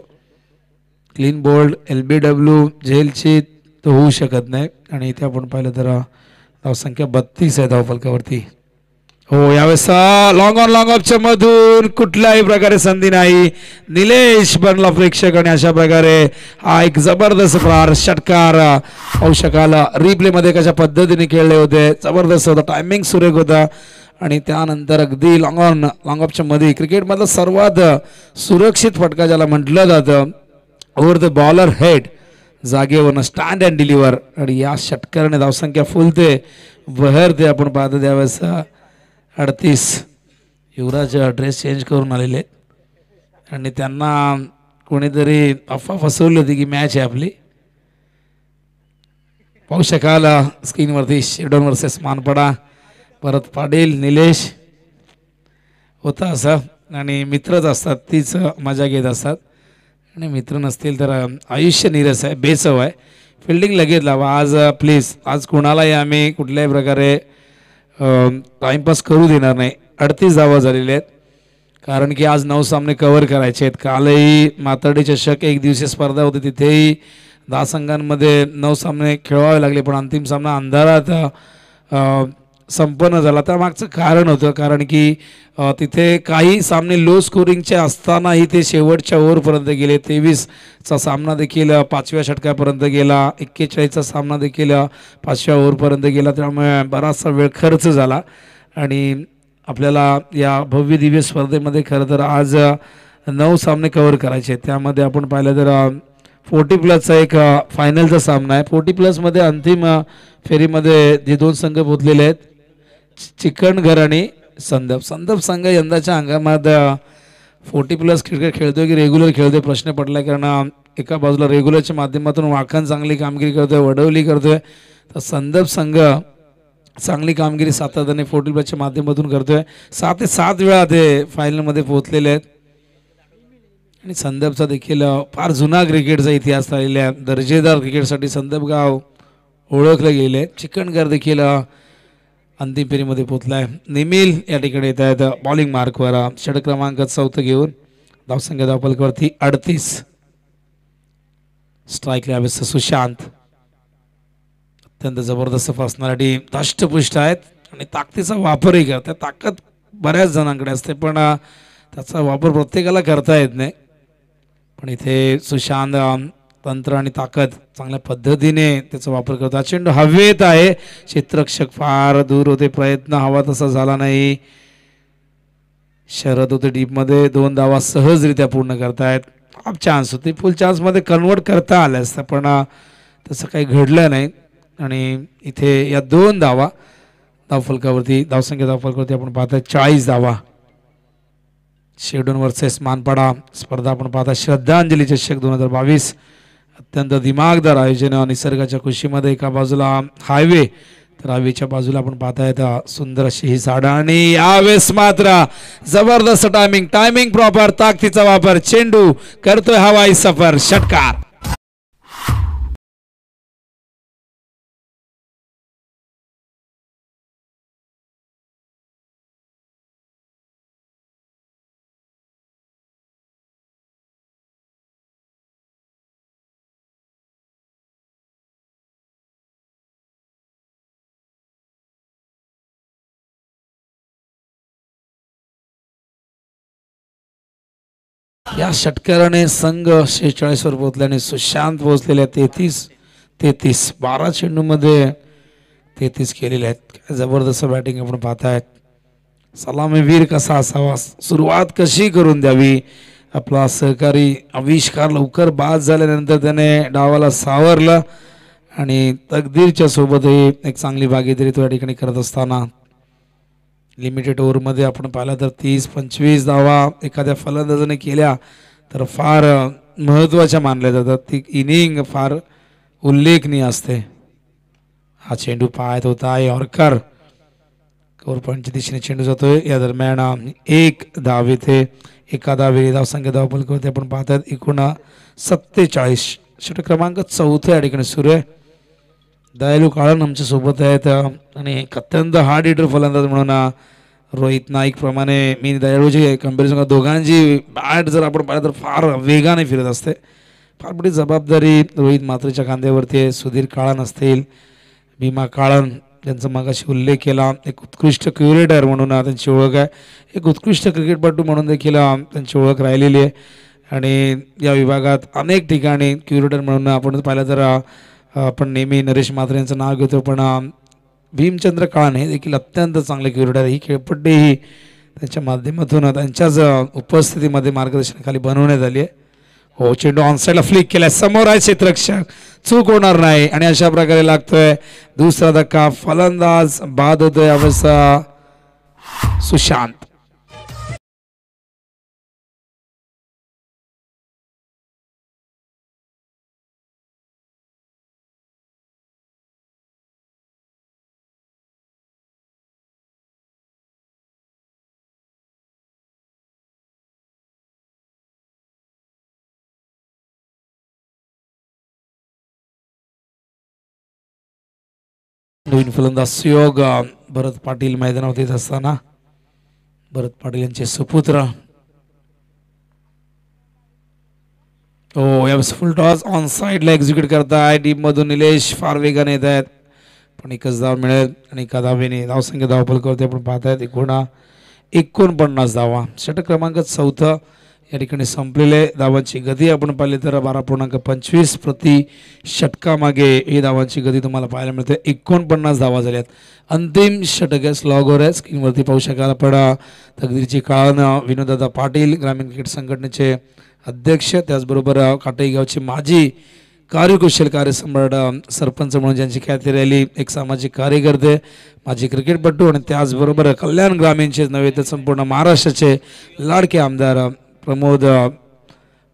क्लीन बोल्ड LBW झेलची तो होऊ शकत नाही आणि इथे आपण पाहिलं तर धावसंख्या 32 आहे धावफलकावरती. हो यावेळेस लॉंग ऑन लॉंग ऑफच्या मधून कुठल्याही प्रकारे संधी नाही. निलेश बनला प्रेक्षक आणि अशा प्रकारे हा एक जबरदस्त प्रहार षटकार पाहू शकाल. रिप्ले मध्ये कशा पद्धतीने खेळले होते, जबरदस्त होता, टायमिंग सुरेख होता आणि त्यानंतर अगदी लॉंग ऑन लॉंग ऑफच्या मध्ये क्रिकेटमधला सर्वात सुरक्षित फटका ज्याला म्हटलं जातं, ओव्हर द बॉलर हेड, जागेवरनं स्टँड अँड डिलिव्हर आणि या षटकाराने धावसंख्या फुलते बहरते. आपण पाहतो त्यावेळेस 38 युवराज ड्रेस चेंज करून आलेले आणि त्यांना कोणीतरी अफवा फसवली होती की मॅच आहे आपली. पाहू शकाल स्क्रीनवरती शेडॉन वर्सेस मानपडा. परत पाटील निलेश होता असा आणि मित्रच असतात तीच मजा घेत असतात आणि मित्र नसतील तर आयुष्य निरस आहे, बेचव आहे. फिल्डिंग लगेच लावा आज प्लीज. आज कोणालाही आम्ही कुठल्याही प्रकारे टाइमपास करू देणार नाही. 38 धावा झालेले आहेत कारण की आज 9 सामने कव्हर करायचे आहेत. कालही मातर्डे चषक एक दिवसीय स्पर्धा होती, तिथेही 10 संघांमध्ये 9 सामने खेळवावे लागले पण अंतिम सामना अंधारात संपन्न झाला. त्यामागचं कारण होतं कारण की तिथे काही सामने लो स्कोरिंगचे असतानाही ते शेवटच्या ओव्हरपर्यंत गेले. 23चा सामना देखील 5व्या षटकापर्यंत गेला, 41चा सामना देखील 5व्या ओव्हरपर्यंत गेला. त्यामुळे बराचसा वेळ खर्च झाला आणि आपल्याला या भव्य दिव्य स्पर्धेमध्ये खरं तर आज 9 सामने कव्हर करायचे. त्यामध्ये आपण पाहिलं तर 40+ एक फायनलचा सामना आहे. 40+ अंतिम फेरीमध्ये जे 2 संघ पोचलेले आहेत, चिकणघर आणि संदप. संदप संघ यंदाच्या हंगामात 40+ क्रिकेट खेळतोय की रेग्युलर खेळतोय प्रश्न पडला कारण एका बाजूला रेग्युलरच्या माध्यमातून वाखण चांगली कामगिरी करतोय, वडवली करतोय, तर संदप संघ चांगली कामगिरी सातत्याने 40+च्या माध्यमातून करतोय. 7 ते 7 वेळा ते फायनलमध्ये पोहोचलेले आहेत आणि संदपचा देखील फार जुना क्रिकेटचा इतिहास राहिलेला, दर्जेदार क्रिकेटसाठी संदप गाव ओळखले गेले. चिकणघर देखील अंतिम फेरीमध्ये पोहोचलाय. निमिल या ठिकाणी येत आहेत बॉलिंग मार्कवर षटक क्रमांक 4 घेऊन. धावसंख्या धावफलकावरती 38. स्ट्राईकला यावेळेस सुशांत. अत्यंत जबरदस्त पर्सनॅलिटी, दष्टपुष्ट आहेत आणि ताकदीचा वापरही करतात. ताकद बऱ्याच जणांकडे असते पण त्याचा वापर प्रत्येकाला करता येत नाही. पण इथे सुशांत तंत्र आणि ताकद चांगल्या पद्धतीने त्याचा वापर करतात. चेंडू हवेत आहे, क्षेत्ररक्षक फार दूर होते, प्रयत्न हवा तसा झाला नाही. शरद होते डीपमध्ये, 2 धावा सहजरित्या पूर्ण करतायत. हाफ चान्स होती, फुल चान्समध्ये कन्वर्ट करता आलं असतं पण तसं काही घडलं नाही आणि इथे या 2 धावा धावफलकावरती, धावसंख्या धावफलकावरती आपण पाहताय 40 धावा. शेडॉन वर्सेस मानपाडा स्पर्धा आपण पाहता श्रद्धांजली चषक 2022. अत्यंत दिमागदार आयोजन, निसर्गाच्या खुशीमध्ये. एका बाजूला हायवे तर हायवेच्या बाजूला आपण पाहतायत सुंदर अशी ही झाडं आणि यावेळेस मात्र जबरदस्त टायमिंग प्रॉपर, ताकदीचा वापर, चेंडू करतोय हवाई सफर, षटकार. या षटकाराने संघ 46 वर पोहोचल्याने सुशांत पोहोचलेले 33 12 चेंडूमध्ये 33 केलेले आहेत. जबरदस्त बॅटिंग आपण पाहतायत. सलामीवीर कसा असावा, सुरुवात कशी करून द्यावी. आपला सहकारी आविष्कार लवकर बाद झाल्यानंतर त्याने डावाला सावरलं आणि तकदीरच्या सोबतही एक चांगली भागीदारी तो या ठिकाणी करत असताना लिमिटेड ओव्हरमध्ये आपण पाहिलं तर 30-25 धावा एखाद्या फलंदाजाने केल्या तर फार महत्त्वाच्या मानल्या जातात. ती इनिंग फार उल्लेखनीय असते. हा चेंडू पाहत होता यॉर्कर. कव्हर पॉईंटच्या दिशेने चेंडू जातोय. या दरम्यान एक धाव येथे एका धावेने धावसंख्या धावपलकावरती आपण पाहतात 47. षटक क्रमांक 4 या ठिकाणी सुरू आहे. दयालू काळन आमच्या सोबत आहेत आणि एक अत्यंत हार्ड हिटर फलंदाज म्हणून रोहित नाईक प्रमाणे मी दयाळूची कंपॅरिझन दोघांची बॅट जर आपण पाहिलं तर फार वेगाने फिरत असते. फार मोठी जबाबदारी रोहित मात्रेच्या खांद्यावरती आहे. सुधीर काळन असतील, भीमा काळन ज्यांचा मागाशी उल्लेख केला, एक उत्कृष्ट क्युरेटर म्हणून त्यांची ओळख आहे. एक उत्कृष्ट क्रिकेटपटू म्हणून देखील त्यांची ओळख राहिलेली आहे. आणि या विभागात अनेक ठिकाणी क्युरेटर म्हणून आपण पाहिलं तर आपण नेहमी नरेश म्हात्रे यांचं नाव घेतो, पण भीमचंद्र काळन हे देखील अत्यंत चांगले क्युरेटर. ही खेळपट्टीही त्यांच्या माध्यमातून त्यांच्याच उपस्थितीमध्ये मार्गदर्शनाखाली बनवण्यात आली आहे. हो, चेंडू ऑनसाईडला फ्लिक केलाय. समोर आहे क्षेत्ररक्षक, चूक होणार नाही. आणि अशा प्रकारे लागतोय दुसरा धक्का. फलंदाज बाद होतोय अवस्था सुशांत. नवीन फलंदाज सुयोग भरत पाटील मैदानावर येत असताना भरत पाटील यांचे सुपुत्र. यावेळेस फुल टॉस ऑन साईडला एक्झिक्यूट करताय. डीप मधून निलेश फार वेगाने येत आहेत, पण एकच धाव मिळेल आणि एका धावेने धावसंख्या धावपलकावरती आपण पाहतायत 49 धावा. षटक क्रमांक 4 या ठिकाणी संपलेले. धावांची गती आपण पाहिली तर 12.25 प्रति षटकामागे ही धावांची गती तुम्हाला पाहायला मिळते. 49 धावा झाल्यात. अंतिम षटक आहे, स्लॉगवर आहे. स्क्रीनवरती पाहू शकाल आपण तकदीरची काळन विनोददादा पाटील ग्रामीण क्रिकेट संघटनेचे अध्यक्ष, त्याचबरोबर काटई गावचे माजी कार्यकुशल कार्यसम्राट सरपंच म्हणून ज्यांची ख्याती राहिली, एक सामाजिक कार्यकर्ते, माजी क्रिकेटपटू आणि त्याचबरोबर कल्याण ग्रामीणचे नव्हे तर संपूर्ण महाराष्ट्राचे लाडके आमदार प्रमोद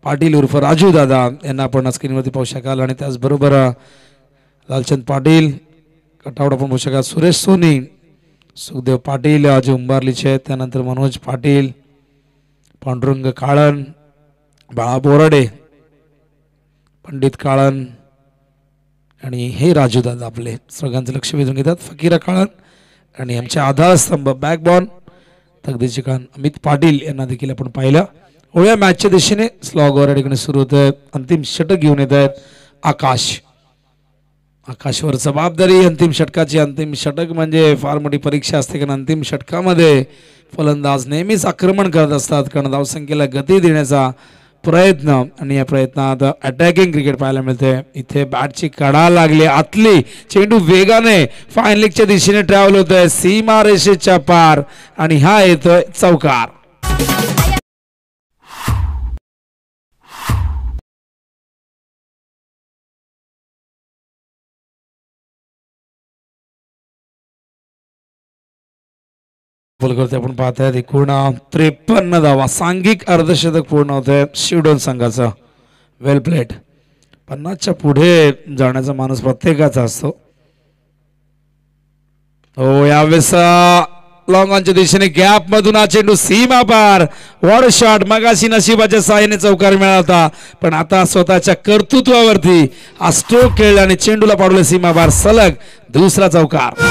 पाटील उर्फ राजू दादा यांना आपण स्क्रीनवरती पाहू शकाल. आणि त्याचबरोबर लालचंद पाटील कटावड आपण पाहू शकाल. सुरेश सोनी, सुखदेव पाटील जे उंबारलीचे आहेत, त्यानंतर मनोज पाटील, पांडुरंग काळन, बाळा बोराडे, पंडित काळन आणि हे राजू दादा आपले सगळ्यांचं लक्ष वेधून घेतात. फकीरा काळन आणि आमचे आधारस्तंभ बॅकबॉन तकदीरची काळन अमित पाटील यांना देखील आपण पाहिलं. ओळ्या मॅचच्या दिशेने स्लॉगवर या ठिकाणी सुरू होत आहे. अंतिम षटक घेऊन येत आहेत आकाशवर जबाबदारी अंतिम षटकाची. अंतिम षटक म्हणजे फार मोठी परीक्षा असते, कारण अंतिम षटकामध्ये फलंदाज नेहमीच आक्रमण करत असतात, कारण धावसंख्येला गती देण्याचा प्रयत्न आणि या प्रयत्नात अटॅकिंग क्रिकेट पाहायला मिळते. इथे बॅटची कडा लागली आतली, चेंडू वेगाने फाईन लेगच्या दिशेने ट्रॅव्हल होतोय सीमा रेषेच्या पार आणि हा येतोय चौकार. आपण पाहताय 53 धावा, सांघिक अर्धशतक पूर्ण होत आहे शिवडोन संघाचा. वेल प्लेट. 50च्या पुढे जाण्याचा माणूस प्रत्येकाचा असतो. हो, यावेळेस लॉंग ऑनच्या दिशेने गॅप मधून हा चेंडू सीमा पार. What shot. मगाशी नशिबाच्या साहाय्याने चौकार मिळाला होता, पण आता स्वतःच्या कर्तृत्वावरती हा स्ट्रोक खेळला आणि चेंडूला पाडले सीमा पार. सलग दुसरा चौकार.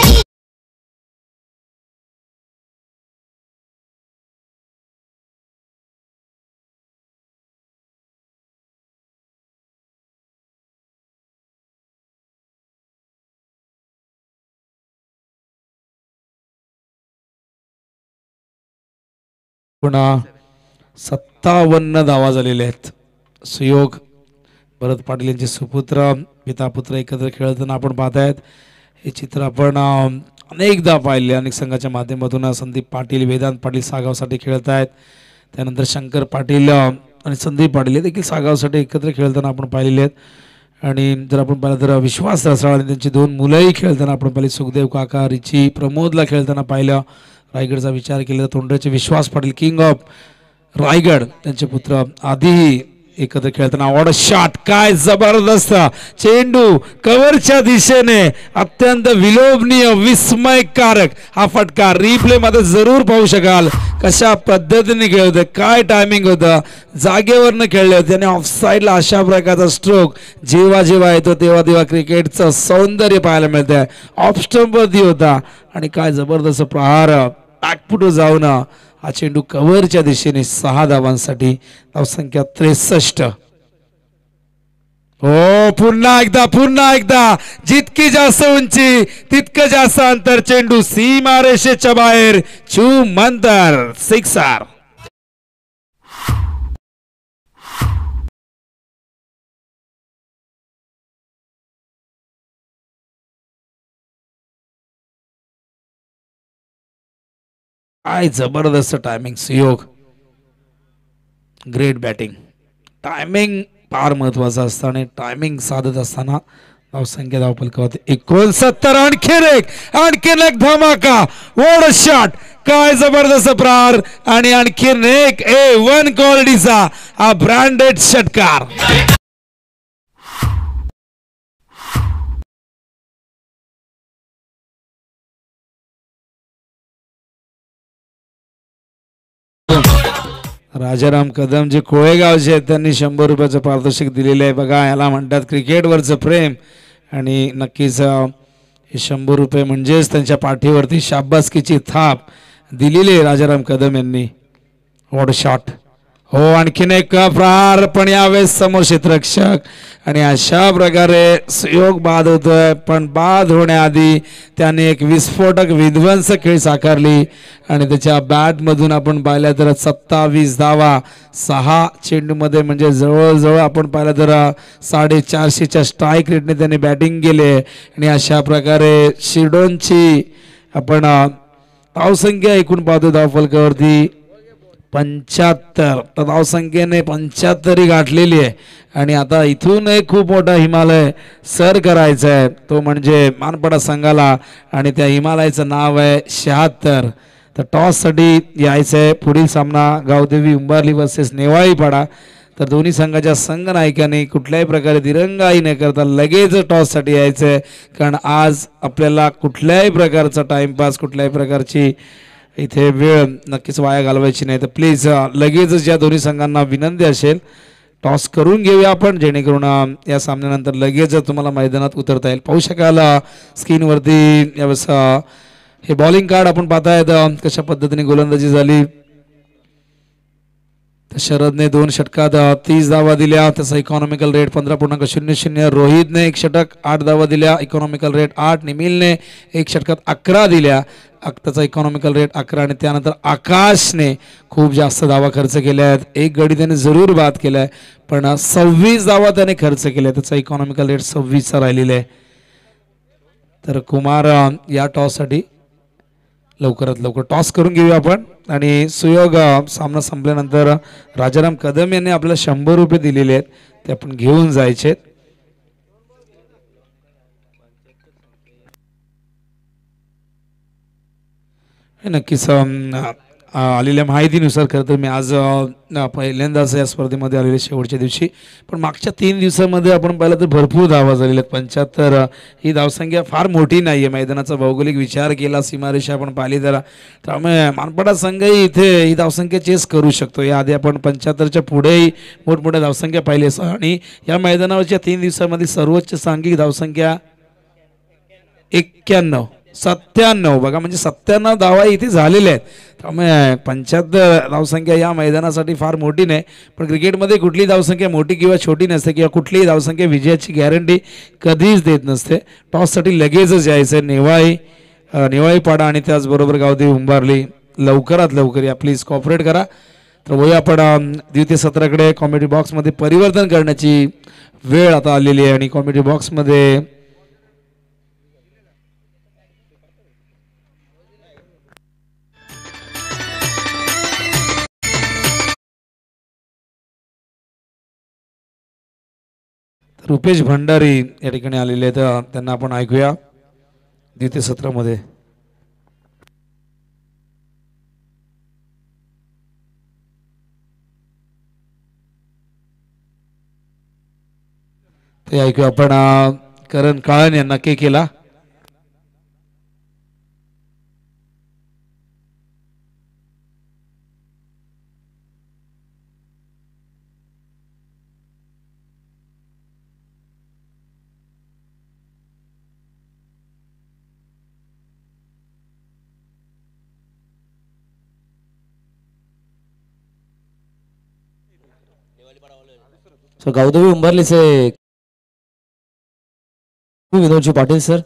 पुन्हा 57 धावा झालेल्या आहेत. सुयोग भरत पाटील यांचे सुपुत्र पिता पुत्र एकत्र खेळताना आपण पाहतायत. हे चित्र आपण अनेकदा पाहिले अनेक संघाच्या माध्यमातून. संदीप पाटील, वेदांत पाटील सागावसाठी खेळत आहेत. त्यानंतर शंकर पाटील आणि संदीप पाटील हे देखील सागावसाठी एकत्र खेळताना आपण पाहिलेले आहेत. आणि जर आपण पाहिलं तर विश्वास रसाळ आणि त्यांची 2 मुलंही खेळताना आपण पाहिले. सुखदेव काका, रिची, प्रमोदला खेळताना पाहिलं. रायगडचा विचार केला तर तोंडऱ्याचे विश्वास पाटील किंग ऑफ रायगड त्यांचे पुत्र आधी एकत्र खेळताना वॉट शॉट, काय जबरदस्त चेंडू कव्हरच्या दिशेने अत्यंत विलोभनीय विस्मयकारक हा फटका रिप्ले मध्ये जरूर पाहू शकाल कशा पद्धतीने खेळ होते, काय टायमिंग होतं, जागेवरनं खेळले होते आणि ऑफ साईडला अशा प्रकारचा स्ट्रोक जेव्हा जेव्हा येतो तेव्हा तेव्हा क्रिकेटचं सौंदर्य पाहायला मिळतंय. ऑफ स्टंपवरती होता आणि काय जबरदस्त प्रहार बॅकफुट जाऊन हा चेंडू कव्हरच्या दिशेने 6 धावांसाठी धावसंख्या 63. हो पुन्हा एकदा जितकी जास्त उंची तितकं जास्त अंतर, चेंडू सीमारेषेच्या बाहेर, मंतर सिक्सर. काय जबरदस्त टायमिंग सुयोग, ग्रेट बॅटिंग. टायमिंग फार महत्वाचं असतं आणि टायमिंग साधत असताना धावसंख्या धावफलकावरती 69. आणखीन एक धमाका, वॉट शॉट, काय जबरदस्त प्रहार आणि आणखीन एक A1 क्वालिटीचा हा ब्रँडेड षटकार. राजाराम कदम जे कोळेगावचे आहेत त्यांनी 100 रुपयाचं पारितोषिक दिलेलं आहे. बघा याला म्हणतात क्रिकेटवरचं प्रेम आणि नक्कीच हे 100 रुपये म्हणजेच त्यांच्या पाठीवरती शाबासकीची थाप दिलेली आहे राजाराम कदम यांनी. वॉट शॉट, हो आणखीन एक प्रहार पण यावेळेस समोर क्षेत्ररक्षक आणि अशा प्रकारे सुयोग बाद होतोय. पण बाद होण्याआधी त्याने एक विस्फोटक विध्वंसक खेळ साकारली आणि त्याच्या बॅटमधून आपण पाहिलं तर 27 धावा 6 चेंडूमध्ये, म्हणजे जवळजवळ आपण पाहिलं तर 450च्या स्ट्राईक रेटने त्याने बॅटिंग केले आणि अशा प्रकारे शिडोनची आपण धावसंख्या एकूण पाहतो धावफलकावरती 75. तर धावसंख्येने 75 गाठलेली आहे आणि आता इथून एक खूप मोठा हिमालय सर करायचा आहे, तो म्हणजे मानपाडा संघाला आणि त्या हिमालयाचं नाव आहे 76. तर टॉससाठी यायचं आहे. पुढील सामना गावदेवी उंबारली वर्सेस नेवाळीपाडा. तर दोन्ही संघाच्या संघनायकांनी कुठल्याही प्रकारे दिरंगाई न करता लगेच टॉससाठी यायचं आहे, कारण आज आपल्याला कुठल्याही प्रकारचा टाइमपास, कुठल्याही प्रकारची इथे वेळ नक्कीच वाया घालवायची नाही. तर प्लीज लगेचच या दोन्ही संघांना विनंती असेल टॉस करून घेऊया आपण, जेणेकरून या सामन्यानंतर लगेच तुम्हाला मैदानात उतरता येईल. पाहू शकाल स्क्रीनवरती यावेळेस हे बॉलिंग कार्ड आपण पाहतायत कशा पद्धतीने गोलंदाजी झाली. शरदने 2 षटकात 30 धावा दिल्या, त्याचा इकॉनॉमिकल रेट 15.00. रोहितने 1 षटक 8 धावा दिल्या, इकॉनॉमिकल रेट 8. निमिलने 1 षटकात 11 दिल्या, त्याचा इकॉनॉमिकल रेट 11. आणि त्यानंतर आकाशने खूप जास्त धावा खर्च केल्या आहेत. 1 गडी त्याने जरूर बाद केलाय, पण 26 धावा त्याने खर्च केल्या, त्याचा इकॉनॉमिकल रेट 26चा राहिलेला आहे. तर कुमार या टॉससाठी लवकरात लवकर टॉस करून घेऊया आपण. आणि सुयोग सामना संपल्यानंतर राजाराम कदम यांनी आपल्याला 100 रुपये दिलेले आहेत, ते आपण घेऊन जायचे. नक्कीच आलेल्या माहितीनुसार खरं तर मी आज पहिल्यांदाच या स्पर्धेमध्ये आलेले शेवटच्या दिवशी, पण मागच्या 3 दिवसामध्ये आपण पाहिलं तर भरपूर धावा झालेल्या आहेत. 75 ही धावसंख्या फार मोठी नाही आहे. मैदानाचा भौगोलिक विचार केला, सीमारेषा आपण पाहिली त्यामुळे मानपाडा संघही इथे ही धावसंख्या चेस करू शकतो. याआधी आपण 75च्या पुढेही मोठमोठ्या धावसंख्या पाहिली असं, आणि या मैदानावरच्या 3 दिवसामध्ये सर्वोच्च सांघिक धावसंख्या 97. बघा, म्हणजे 97 धावा इथे झालेल्या आहेत. त्यामुळे 75 धावसंख्या या मैदानासाठी फार मोठी नाही, पण क्रिकेटमध्ये कुठली धावसंख्या मोठी किंवा छोटी नसते, किंवा कुठलीही धावसंख्या विजयाची गॅरंटी कधीच देत नसते. टॉससाठी लगेचच यायचं आहे नेवाळीपाडा आणि त्याचबरोबर गावदेवी उंबारली. लवकरात लवकर या, प्लीज कॉपरेट करा. तर वही आपण द्वितीय सत्राकडे कॉमेडी बॉक्समध्ये परिवर्तन करण्याची वेळ आता आलेली आहे आणि कॉमेडी बॉक्समध्ये रुपेश भंडारी या ठिकाणी आलेले आहेत, त्यांना आपण ऐकूया द्वितीय सत्रामध्ये. ते ऐकूया आपण करण काळन यांना के केला. गावदेवी उंबरलीचे विनोदजी पाटील सर,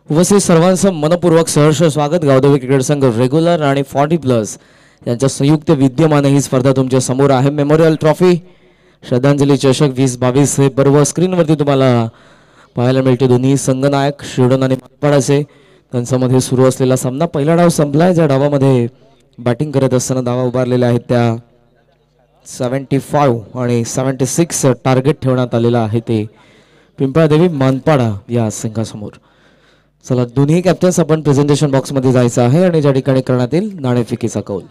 उपस्थित सर्वांचं मनपूर्वक सहर्ष स्वागत. गावदेवी क्रिकेट संघ रेग्युलर आणि 40+ यांच्या संयुक्त विद्यमाने ही स्पर्धा तुमच्या समोर आहे. मेमोरियल ट्रॉफी श्रद्धांजली चषक 2022 हे पर्व स्क्रीनवरती तुम्हाला पाहायला मिळते. दोन्ही संघनायक शिरडोन आणि मानपाडाचे त्यांच्यामध्ये सुरू असलेला सामना. पहिला डाव संपलाय. ज्या डावामध्ये बॅटिंग करत असताना धावा उभारलेल्या आहेत त्या 75 आणि 76 टार्गेट ठेवण्यात आलेला आहे ते पिंपळादेवी मानपाडा या संघासमोर. चला, दोन्ही कॅप्टन्स आपण प्रेझेंटेशन बॉक्समध्ये जायचं आहे आणि ज्या ठिकाणी करण्यात येईल नाणेफेकीचा कौल.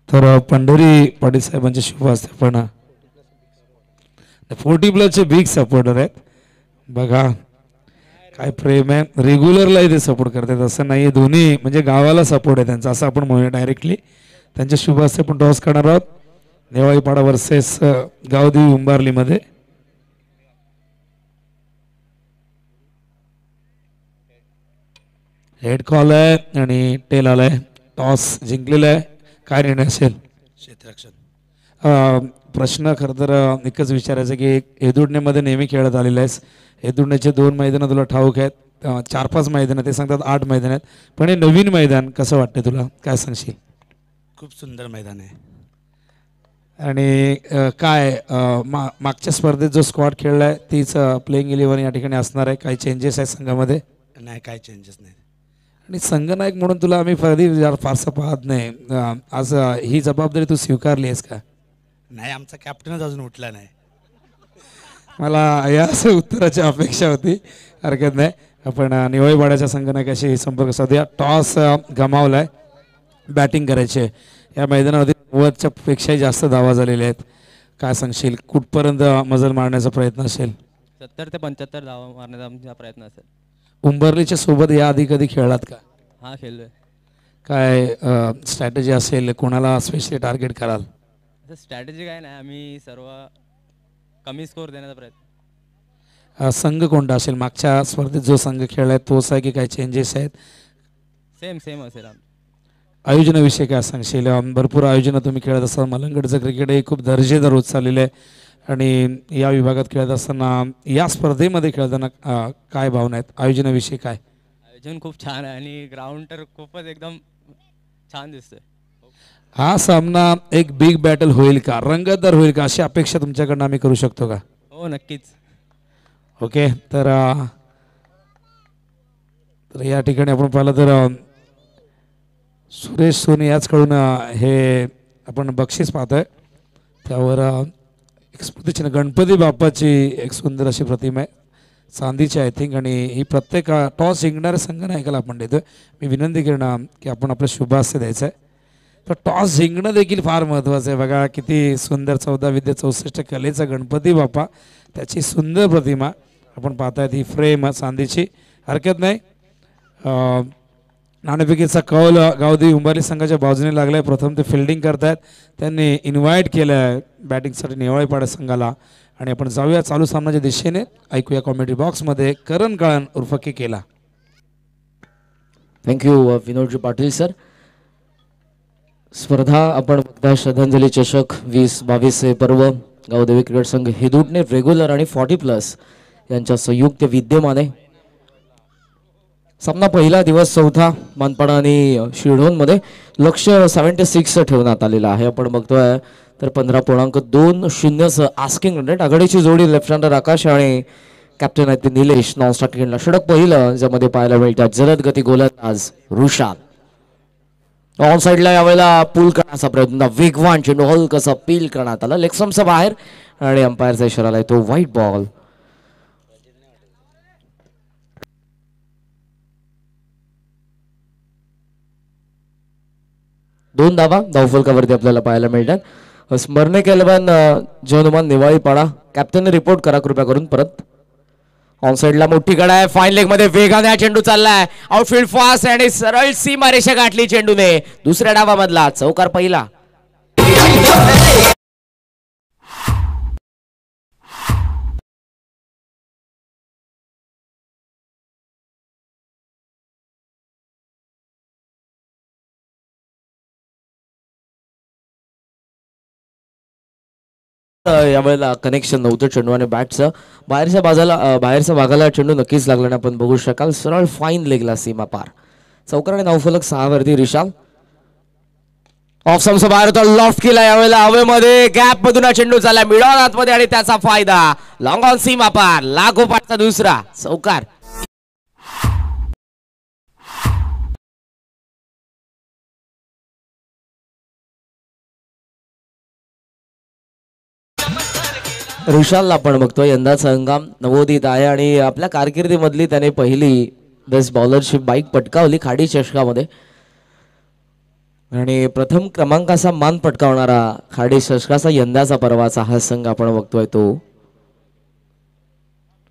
तर पंढरी पाटील साहेबांचे शुभ असते. पण 40+ बिग सपोर्टर आहेत. बघा काय प्रेम आहे. रेग्युलरला ते सपोर्ट करतात असं नाही. दोन्ही म्हणजे गावाला सपोर्ट आहे त्यांचा असं आपण म्हणूया डायरेक्टली. त्यांचे शुभ असते. पण टॉस करणार आहोत नेवाळीपाडा वर्सेस गावदेवी उंबारलीमध्ये. हेड कॉल आहे आणि टेल आलाय. टॉस जिंकलेला आहे. काय निर्णय असेल? क्षेत्ररक्षण. प्रश्न खरं तर एकच विचारायचं की हेदुडणेमध्ये नेहमी खेळत आलेला आहेस. हेदुडणेचे 2 मैदानं तुला ठाऊक आहेत. 4-5 मैदानं ते सांगतात 8 मैदान आहेत. पण हे नवीन मैदान कसं वाटतं तुला? काय सांगशील? खूप सुंदर मैदान आहे. आणि काय मागच्या स्पर्धेत जो स्क्वॉड खेळलाय तीच प्लेइंग 11 या ठिकाणी असणार आहे? काही चेंजेस आहेत संघामध्ये? नाही, काही चेंजेस नाही. आणि संघनायक म्हणून तुला आम्ही कधी फारसं पाहत नाही. आज ही जबाबदारी तू स्वीकारली आहेस का? नाही, आमचा कॅप्टनच अजून उठला नाही. मला या उत्तराची अपेक्षा होती. हरकत नाही. आपण निवाळीपाड्याच्या संघनायकाशी संपर्क साधूया. टॉस गमावलाय. बॅटिंग करायचे. या मैदानामध्ये 90च्या पेक्षाही जास्त धावा झालेल्या आहेत. काय सांगशील? कुठपर्यंत मजल मारण्याचा प्रयत्न असेल? 70 ते 75 धावा मारण्याचा आमचा प्रयत्न असेल. उंबरलीच्या सोबत या आधी कधी खेळलात का? हा, खेळलोय. काय स्ट्रॅटेजी असेल? कोणाला स्पेशली टार्गेट कराल? स्ट्रॅटेजी काय नाही, आम्ही सर्व कमी स्कोर देण्याचा प्रयत्न. संघ कोणता असेल? मागच्या स्पर्धेत जो संघ खेळलाय तोच आहे की काही चेंजेस आहेत? सेम असेल. आयोजनाविषयी काय सांगशील? भरपूर आयोजनं तुम्ही खेळत असताना मलंगडचं क्रिकेटही खूप दर्जेदार होत चाललेलं आहे. आणि या विभागात खेळत असताना या स्पर्धेमध्ये खेळताना काय भावना आहेत? आयोजनाविषयी काय? आयोजन खूप छान आहे आणि ग्राउंड तर खूपच एकदम छान दिसतोय. हा सामना एक बिग बॅटल होईल का? रंगतदार होईल का? अशी अपेक्षा तुमच्याकडनं आम्ही करू शकतो का? हो, नक्कीच. ओके. तर या ठिकाणी आपण पाहिलं तर सुरेश सोनी याचकडून हे आपण बक्षीस पाहतोय. त्यावर एक स्मृतिचिन्ह गणपती बाप्पाची एक सुंदर अशी प्रतिमा आहे, चांदीची आय थिंक. आणि ही प्रत्येक टॉस जिंकणाऱ्या संघनायकाला आपण देतोय. मी विनंती करणार की आपण आपलं शुभास्य द्यायचं आहे. तर टॉस जिंकणं देखील फार महत्त्वाचं आहे. बघा किती सुंदर 14 विद्या 64 कलेचा गणपती बाप्पा, त्याची सुंदर प्रतिमा आपण पाहतायत. ही फ्रेम चांदीची. हरकत नाही. नाणेफेकीचा कौल गावदेवी उंबारली संघाच्या बाजूने लागलाय. प्रथम ते फिल्डिंग करतायत. त्यांनी इन्व्हाइट केलं आहे बॅटिंगसाठी नेवाळीपाडा संघाला. आणि आपण जाऊया चालू सामन्याच्या दिशेने. ऐकूया कॉमेंट्री बॉक्समध्ये करण काळन उर्फ के केला. Thank you Vinodji Patil sir. स्पर्धा आपण बघताय श्रद्धांजली चषक 2022 हे पर्व गावदेवी क्रिकेट संघ हेदुडणे रेग्युलर आणि 40+ यांच्या संयुक्त विद्यमाने. सामना पहिला दिवस चौथा मानपाडा आणि शिरढोणमध्ये. लक्ष 76 ठेवण्यात आलेलं आहे. आपण बघतोय तर 15.20 आस्किंग रन रेट. आघाडीची जोडी लेफ्ट हँडर आकाश आणि कॅप्टन आहेत ते निलेश. नॉन स्ट्रायकिंगला षटक पहिलं ज्यामध्ये पाहायला मिळतात जलद गती गोलंदाज रुशान. ऑन साईडला यावेळेला पूल करण्याचा प्रयत्न, वेगवान चेंडू हलकसा पील करण्यात आला, लेगस्टम्पच्या बाहेर आणि अंपायरचा इशारा आलाय तो व्हाईट बॉल. 2 धावा धावफलकावरती आपल्याला पाहायला मिळतात. स्मरणे केलवान जनुमान निवाळीपाडा कॅप्टनने रिपोर्ट करा कृपया करून परत. ऑन साइडला मोठी गडा आहे. फाईन लेग मध्ये वेगाने चेंडू चाललाय. आउटफील्ड फास्ट आणि सरळ सीमा रेषा गाठली चेंडूने. दुसऱ्या डावामधला चौकार पहिला. यावेळेला कनेक्शन नव्हतं चेंडू आणि बॅटचं. बाहेरच्या भागाला चेंडू नक्कीच लागला नाही. आपण बघू शकाल सरळ फाईन लेगला सीमा पार. चौकार आणि धावफलक 6 वरती रिशाल. ऑफ समचा बाहेर होता. लॉफ्ट केला यावेळेला हवेमध्ये. गॅप मधून चेंडू चालला मिडॉन आतमध्ये आणि त्याचा फायदा. लॉंग ऑन सीमा पार. लागोपाठचा दुसरा चौकार. ऋषालला आपण बघतोय यंदाचा हंगाम नवोदित आहे आणि आपल्या कारकिर्दीमधली त्याने पहिली बेस्ट बॉलरशिप बाईक पटकावली खाडी चषकामध्ये आणि प्रथम क्रमांकाचा मान पटकावणारा खाडी चषकाचा यंदाचा पर्वाचा हा संघ आपण बघतोय तो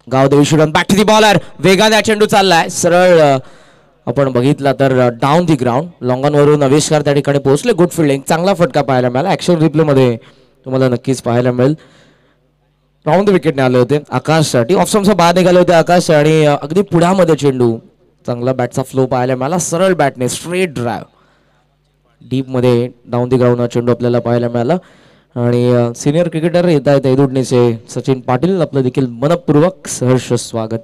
गावदेवी शुडन. Back to the bowler. वेगाने चेंडू चाललाय सरळ. आपण बघितला तर डाऊन दी ग्राउंड लॉंगॉन वरून आविष्कार त्या ठिकाणी पोहोचले. Good fielding. चांगला फटका पाहायला मिळाला. ऍक्शन रिप्ले मध्ये तुम्हाला नक्कीच पाहायला मिळेल. राऊंड विकेटने आले होते आकाशसाठी. ऑफस्टम्पच्या बाहेर निघाले होते आकाश आणि अगदी पुढ्यामध्ये चेंडू. चांगला बॅटचा फ्लो पाहायला मिळाला. सरळ बॅटने स्ट्रेट ड्राईव्ह डीप मध्ये डाऊन दी ग्राउंड चेंडू आपल्याला पाहायला मिळाला. आणि सिनियर क्रिकेटर येत आहेत एदुडणीचे सचिन पाटील आपलं देखील मनपूर्वक सहर्ष स्वागत.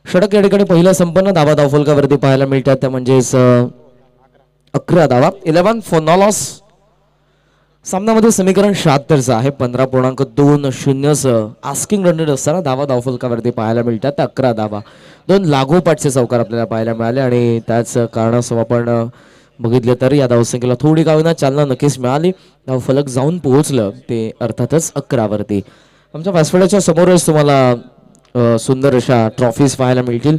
षटक या ठिकाणी पहिला संपन्न. धावा धावफलकावरती पाहायला मिळतात त्या म्हणजेच 11 धावा. 11 फॉर नो लॉस. सामन्यामध्ये समीकरण 76चं आहे. 15.20 आस्किंग रन रेट असताना धावा धावफलकावरती पाहायला मिळतात. 11 धावा. 2 लागोपाठचे चौकार आपल्याला पाहायला मिळाले आणि त्याच कारणासह आपण बघितले तर या धावसंख्येला थोडी का होईना चालना नक्कीच मिळाली. धावफलक जाऊन पोहोचलं ते अर्थातच 11 वरती. आमच्या व्यासपीठाच्या समोरच तुम्हाला सुंदर अशा ट्रॉफीज पाहायला मिळतील.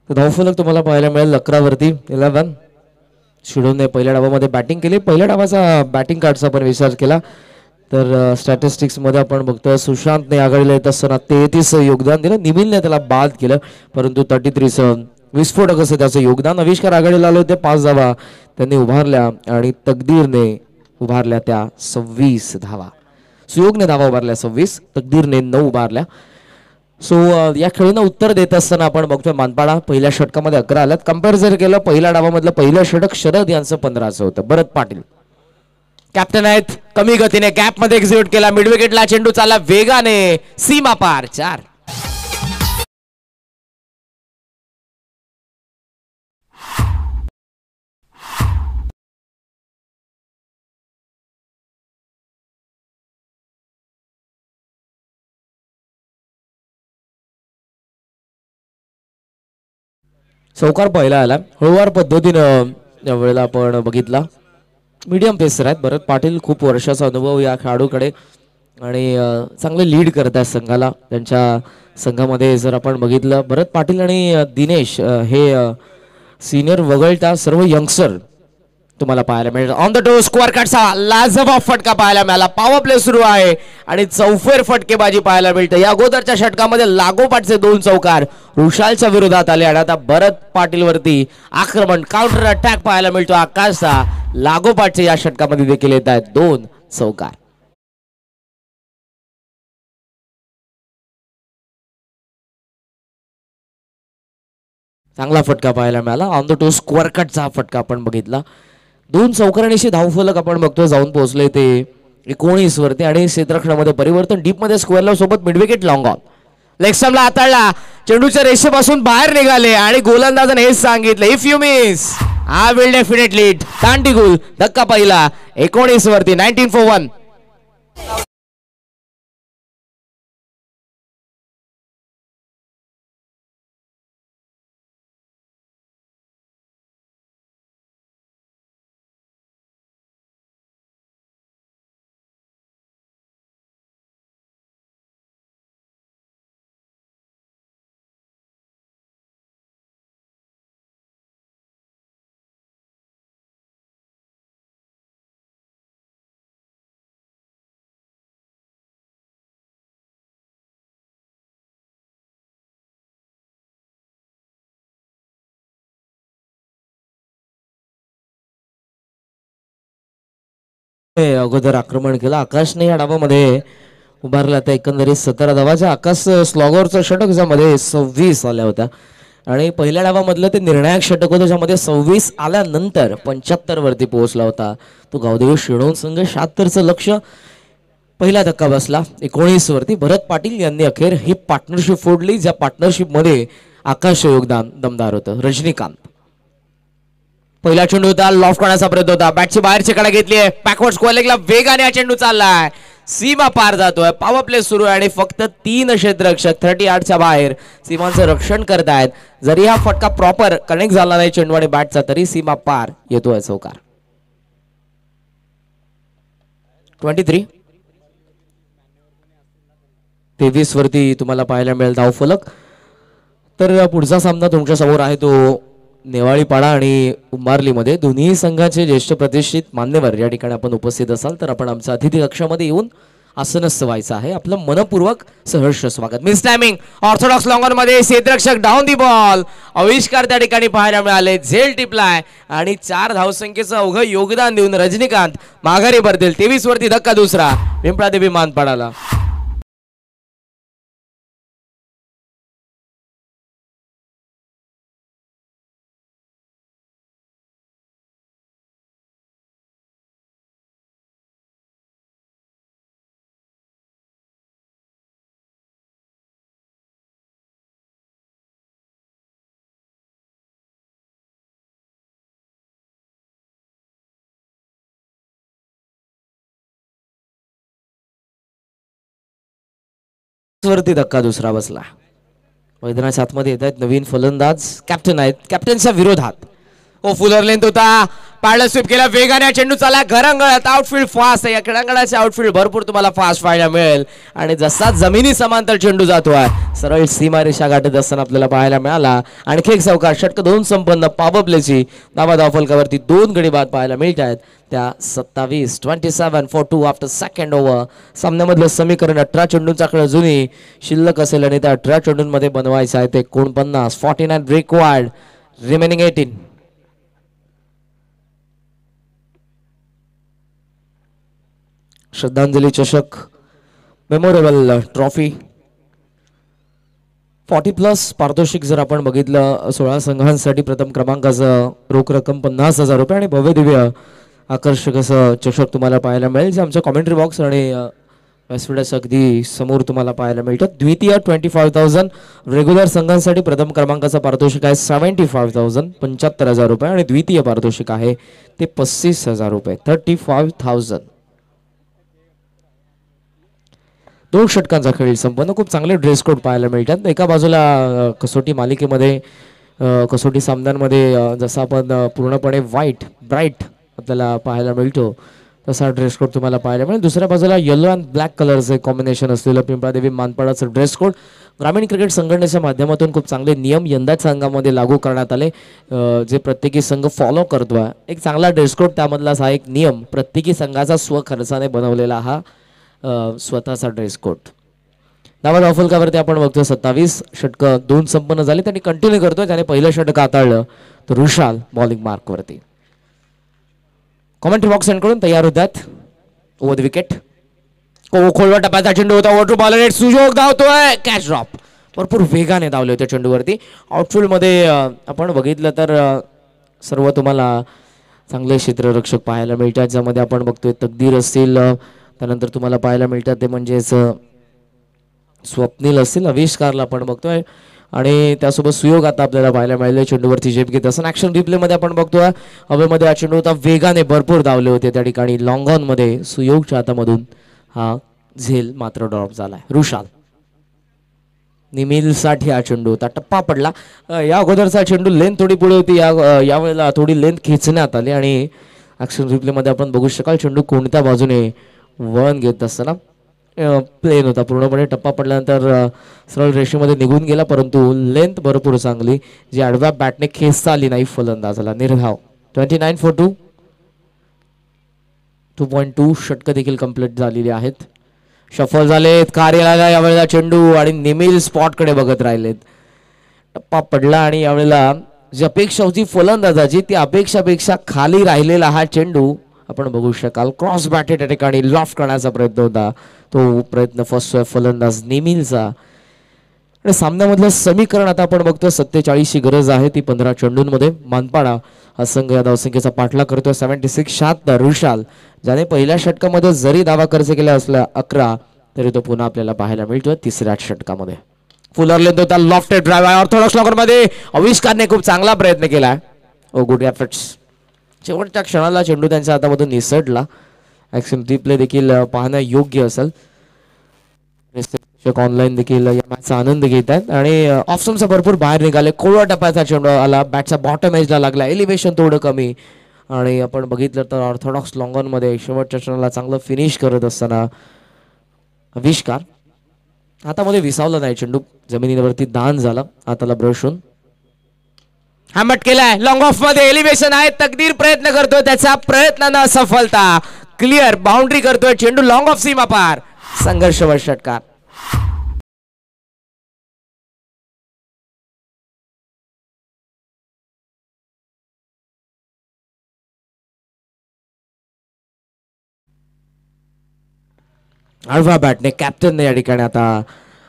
धावफलक तुम्हाला पाहायला मिळेल 11 वरती. 11 शिडोने पहिल्या डावामध्ये बॅटिंग केली. पहिल्या डावाचा बॅटिंग कार्डचा आपण विचार केला तर स्टॅटिस्टिक्स मध्ये आपण बघतोय सुशांतने आघाडीला येत असताना 33 योगदान दिलं. निमिलने त्याला बाद केलं परंतु 33 विस्फोटक असं त्याचं योगदान. आविष्कार आघाडीला आले होते. 5 धावा त्यांनी उभारल्या आणि तकदीरने उभारल्या त्या 26 धावा. सुयोगने धावा उभारल्या 26. तकदीरने 9 उभारल्या. सो या खेळीनं उत्तर देत असताना आपण बघतोय मानपाडा पहिल्या षटकामध्ये 11 आल्यात. कम्पेअर जर केलं पहिल्या डावामधलं पहिलं षटक शरद यांचं 15चं होतं. भरत पाटील कॅप्टन आहेत. कमी गतीने गॅप मध्ये एक्झिक्यूट केला. मिड विकेटला चेंडू चालला वेगाने सीमा पार. 4. चौकार पहिला आला. हळूवार पद्धतीनं यावेळेला आपण बघितला. मीडियम पेसर आहेत भरत पाटील. खूप वर्षाचा अनुभव या खेळाडूकडे आणि चांगले लीड करत आहेत संघाला. त्यांच्या संघामध्ये जर आपण बघितलं भरत पाटील आणि दिनेश हे सिनियर वगळता सर्व यंगस्टर तुम्हाला पाहायला मिळेल. ऑन द टो स्कोअर कार्डचा लाजवाब फटका पाहायला मिळाला. पॉवर प्ले सुरू आहे आणि चौफेर फटकेबाजी पाहायला मिळते. या अगोदरच्या षटकामध्ये लागोपाठचे 2 चौकार ऋषालच्या विरोधात आले आणि आता भरत पाटील वरती आक्रमण काउंटर अटॅक पाहायला मिळतो आकाशचा. लागोपाठचे या षटकामध्ये देखील येत आहेत 2 चौकार. चांगला फटका पाहायला मिळाला. ऑन द टो स्कोअर कटचा फटका आपण बघितला. 2 चौकारांशी धावफलक आपण बघतो जाऊन पोहोचले ते 19 वरती आणि क्षेत्ररक्षणामध्ये परिवर्तन. डीप मध्ये स्क्वेअरला सोबत मिडविकेट लॉंग ऑन. लेग स्टंपला हाताळला, चेंडूच्या रेषेपासून बाहेर निघाले आणि गोलंदाजाने हेच सांगितलं, if you miss I will definitely दांडी गोल. धक्का पहिला 19 वरती 19 for 1. अगोदर आक्रमण केलं आकाशने या डावामध्ये उभारला. आता एकंदरीत 17 धावाच्या आकाश स्लॉगरचं षटक ज्यामध्ये 26 आल्या होत्या आणि पहिल्या डावामधलं ते निर्णायक षटक होतं ज्यामध्ये 26 आल्यानंतर 75 वरती पोहोचला होता तो गावदेवी शिणोन संघ. 76चं लक्ष. पहिला धक्का बसला 19 वरती. भरत पाटील यांनी अखेर ही पार्टनरशिप फोडली ज्या पार्टनरशिप मध्ये आकाश योगदान दमदार होतं. रजनीकांत पहिला चेंडू होता, लॉफ्ट करण्याचा प्रयत्न होता, बॅटची बाहेरची कडा घेतली आहे, बॅकवर्ड स्क्वेअर लेगला वेगाने हा चेंडू चाललाय, सीमा पार जातोय, पॉवर प्ले सुरू आहे आणि फक्त 3 क्षेत्ररक्षक 38च्या बाहेर सीमांचं रक्षण करतायत. जरी हा फटका प्रॉपर कनेक्ट झाला नाही चेंडू आणि बॅटचा तरी सीमा पार येतोय चौकार. 23 वरती तुम्हाला पाहायला मिळेल धावफलक. तर पुढचा सामना तुमच्या समोर आहे तो नेवाळीपाडा आणि उंबार्लीमध्ये. दोन्ही संघाचे ज्येष्ठ प्रतिष्ठित मान्यवर या ठिकाणी आपण उपस्थित असाल तर आपण आमच्या अतिथी कक्षामध्ये येऊन आसनस्थ व्हायचं आहे. आपलं मनपूर्वक सहर्ष स्वागत. मिस टायमिंग ऑर्थोडॉक्स लॉंगर मध्ये क्षेत्ररक्षक डाऊन दी बॉल. आविष्कार त्या ठिकाणी पाहायला मिळाले. झेल टिपलाय आणि 4 धावसंख्येचं अवघं योगदान देऊन रजनीकांत माघारी भरतील. 23 वरती धक्का दुसरा पिंपळादेवी मानपाडाला. वरती धक्का दुसरा बसला. मैदानाच्या आतमध्ये येत आहेत नवीन फलंदाज, कॅप्टन आहेत. कॅप्टनच्या विरोधात फुलर लेंथ होता, पाळला स्वीप केला, वेगाने चेंडू चालला घरंगळात. आउटफील्ड फास्ट आहे. या खेळांगणाचे आउटफील्ड भरपूर तुम्हाला फास्ट पाहायला मिळेल आणि जसा जमिनी समांतर चेंडू जातोय सरळ सीमारेषा गाठत असताना आपल्याला पाहायला मिळाला. आणखी एक चौकार. षटक 2 संपन्न. पॉवर प्लेची नावा धावफलकावरती 2 गडी बाद पाहायला मिळत आहेत. त्या 27 for 2 आफ्टर सेकंड ओव्हर. सामन्यामधलं समीकरण 18 चेंडूंचा खेळ जुनी शिल्लक असेल आणि त्या 18 चेंडूंमध्ये बनवायचं आहे ते 49. 49 रिक्वायर्ड, रिमेनिंग 18. श्रद्धांजली चषक मेमोरेबल ट्रॉफी 40+ पारितोषिक जर आपण बघितलं 16 संघांसाठी प्रथम क्रमांकाचं रोख रक्कम 50,000 रुपये आणि भव्य दिव्य आकर्षक असं चषक तुम्हाला पाहायला मिळेल जे आमच्या कॉमेंट्री बॉक्स आणि व्यासपीठाच्या अगदी समोर तुम्हाला पाहायला मिळतात. द्वितीय 25,000 रेग्युलर संघांसाठी प्रथम क्रमांकाचा पारितोषिक आहे 75,000 75,000 रुपये आणि द्वितीय पारितोषिक आहे ते 35,000 रुपये 35,000. 2 षटकांचा खेळ संपन्न. खूप चांगले ड्रेस कोड पाहायला मिळतात. एका बाजूला कसोटी मालिकेमध्ये कसोटी सामन्यांमध्ये जसं आपण पूर्णपणे व्हाईट ब्राईट आपल्याला पाहायला मिळतो तसा ड्रेस कोड तुम्हाला पाहायला मिळेल. दुसऱ्या बाजूला येलो अँड ब्लॅक कलरचे कॉम्बिनेशन असलेलं पिंपळादेवी मानपाडाचं ड्रेस कोड. ग्रामीण क्रिकेट संघटनेच्या माध्यमातून खूप चांगले नियम यंदाच्या संघामध्ये लागू करण्यात आले जे प्रत्येकी संघ फॉलो करतोय. एक चांगला ड्रेस कोड त्यामधलाच हा एक नियम प्रत्येकी संघाचा स्वखर्चाने बनवलेला हा स्वतःचा ड्रेस कोड. नावा धावफलकावरती आपण बघतो 27 षटक 2 संपन्न झाले. त्यांनी कंटिन्यू करतोय. त्याने पहिलं षटक हाताळलं तर रुशाल बॉलिंग मार्कवरती. कॉमेंट्री बॉक्स कडून तयार होतात. Over the wicket. खोलवा टप्प्याचा चेंडू होता. वॉटर बॉल नेट सुजोग धावतोय. Catch drop. भरपूर वेगाने धावले होते चेंडूवरती. आउटफील्ड मध्ये आपण बघितलं तर सर्व तुम्हाला चांगले क्षेत्ररक्षक पाहायला मिळतात ज्यामध्ये आपण बघतोय तकदीर असतील त्यानंतर तुम्हाला पाहायला मिळतात ते म्हणजेच स्वप्नील असतील, आविष्कारला आपण बघतोय आणि त्यासोबत सुयोग आता आपल्याला पाहायला मिळाले चेंडूवरती झेप घेत असताना. ॲक्शन रिप्लेमध्ये आपण बघतोय हवेमध्ये हा चेंडू होता, वेगाने भरपूर धावले होते त्या ठिकाणी. लॉंग ऑनमध्ये सुयोगच्या हातामधून हा झेल मात्र ड्रॉप झालाय. रुशाल निमिलसाठी हा चेंडू होता, टप्पा पडला. या अगोदरचा चेंडू लेंथ थोडी पुढे होती, यावेळेला थोडी लेंथ खेचण्यात आली आणि ॲक्शन रिप्लेमध्ये आपण बघू शकाल चेंडू कोणत्या बाजूने वळण घेत असताना प्लेन होता. पूर्णपणे टप्पा पडल्यानंतर सरळ रेषेमध्ये निघून गेला, परंतु लेंथ भरपूर चांगली जी आडव्या बॅटने खेचता आली नाही फलंदाजाला. निर्धाव 29 for 2. 2.2 षटकं देखील कंप्लीट झालेली आहेत. शफल झालेत, कार्याला यावेळेला चेंडू आणि निमिल स्पॉटकडे बघत राहिलेत. टप्पा पडला आणि यावेळेला जी अपेक्षा होती फलंदाजाची ती अपेक्षापेक्षा खाली राहिलेला हा चेंडू आपण बघू शकाल. क्रॉस बॅटे त्या ठिकाणी लॉफ्ट करण्याचा प्रयत्न होता, तो प्रयत्न फसतोय फलंदाज निमिलचा. आणि सामन्यामधलं समीकरण आता आपण बघतोय 47 ची गरज आहे, ती 15 चेंडूंमध्ये. मानपाडा हा संघ या धावसंख्येचा पाठलाग करतोय. 76-76. रुशाल ज्याने पहिल्या षटकामध्ये जरी दावा खर्च केला असला 11 तरी तो पुन्हा आपल्याला पाहायला मिळतोय तिसऱ्या षटकामध्ये. फुलर लेंथ होता, लॉफ्टेड ड्राइव्ह आहे ऑर्थोडॉक्स लॉकर मध्ये. आविष्कारने खूप चांगला प्रयत्न केला. ओ गुड एफर्ट्स. शेवटच्या क्षणाला चेंडू त्यांच्या हातामधून निसटला. ॲक्शन रिप्ले देखील पाहणं योग्य असेल. ऑनलाईन देखील या मॅचचा आनंद घेत आहेत आणि ऑप्शनचा भरपूर बाहेर निघाले. कोळवा टप्प्याचा चेंडू आला, बॅटचा बॉटम एजला लागला, एलिव्हेशन थोडं कमी आणि आपण बघितलं तर ऑर्थोडॉक्स लॉंग ऑन मध्ये शेवटच्या क्षणाला चांगलं फिनिश करत असताना आविष्कार हातामध्ये विसावला नाही, चेंडू जमिनीवरती दान झाला. हाताला ब्रश होऊन हॅमट केलाय. लॉंग ऑफ मध्ये एलिव्हेशन आहे, तकदीर प्रयत्न करतोय, त्याचा प्रयत्न न सफलता. क्लिअर बाउंड्री करतोय चेंडू लॉंग ऑफ सीमा पार. संघर्षवर षटकार. आडवा बॅटने कॅप्टनने या ठिकाणी आता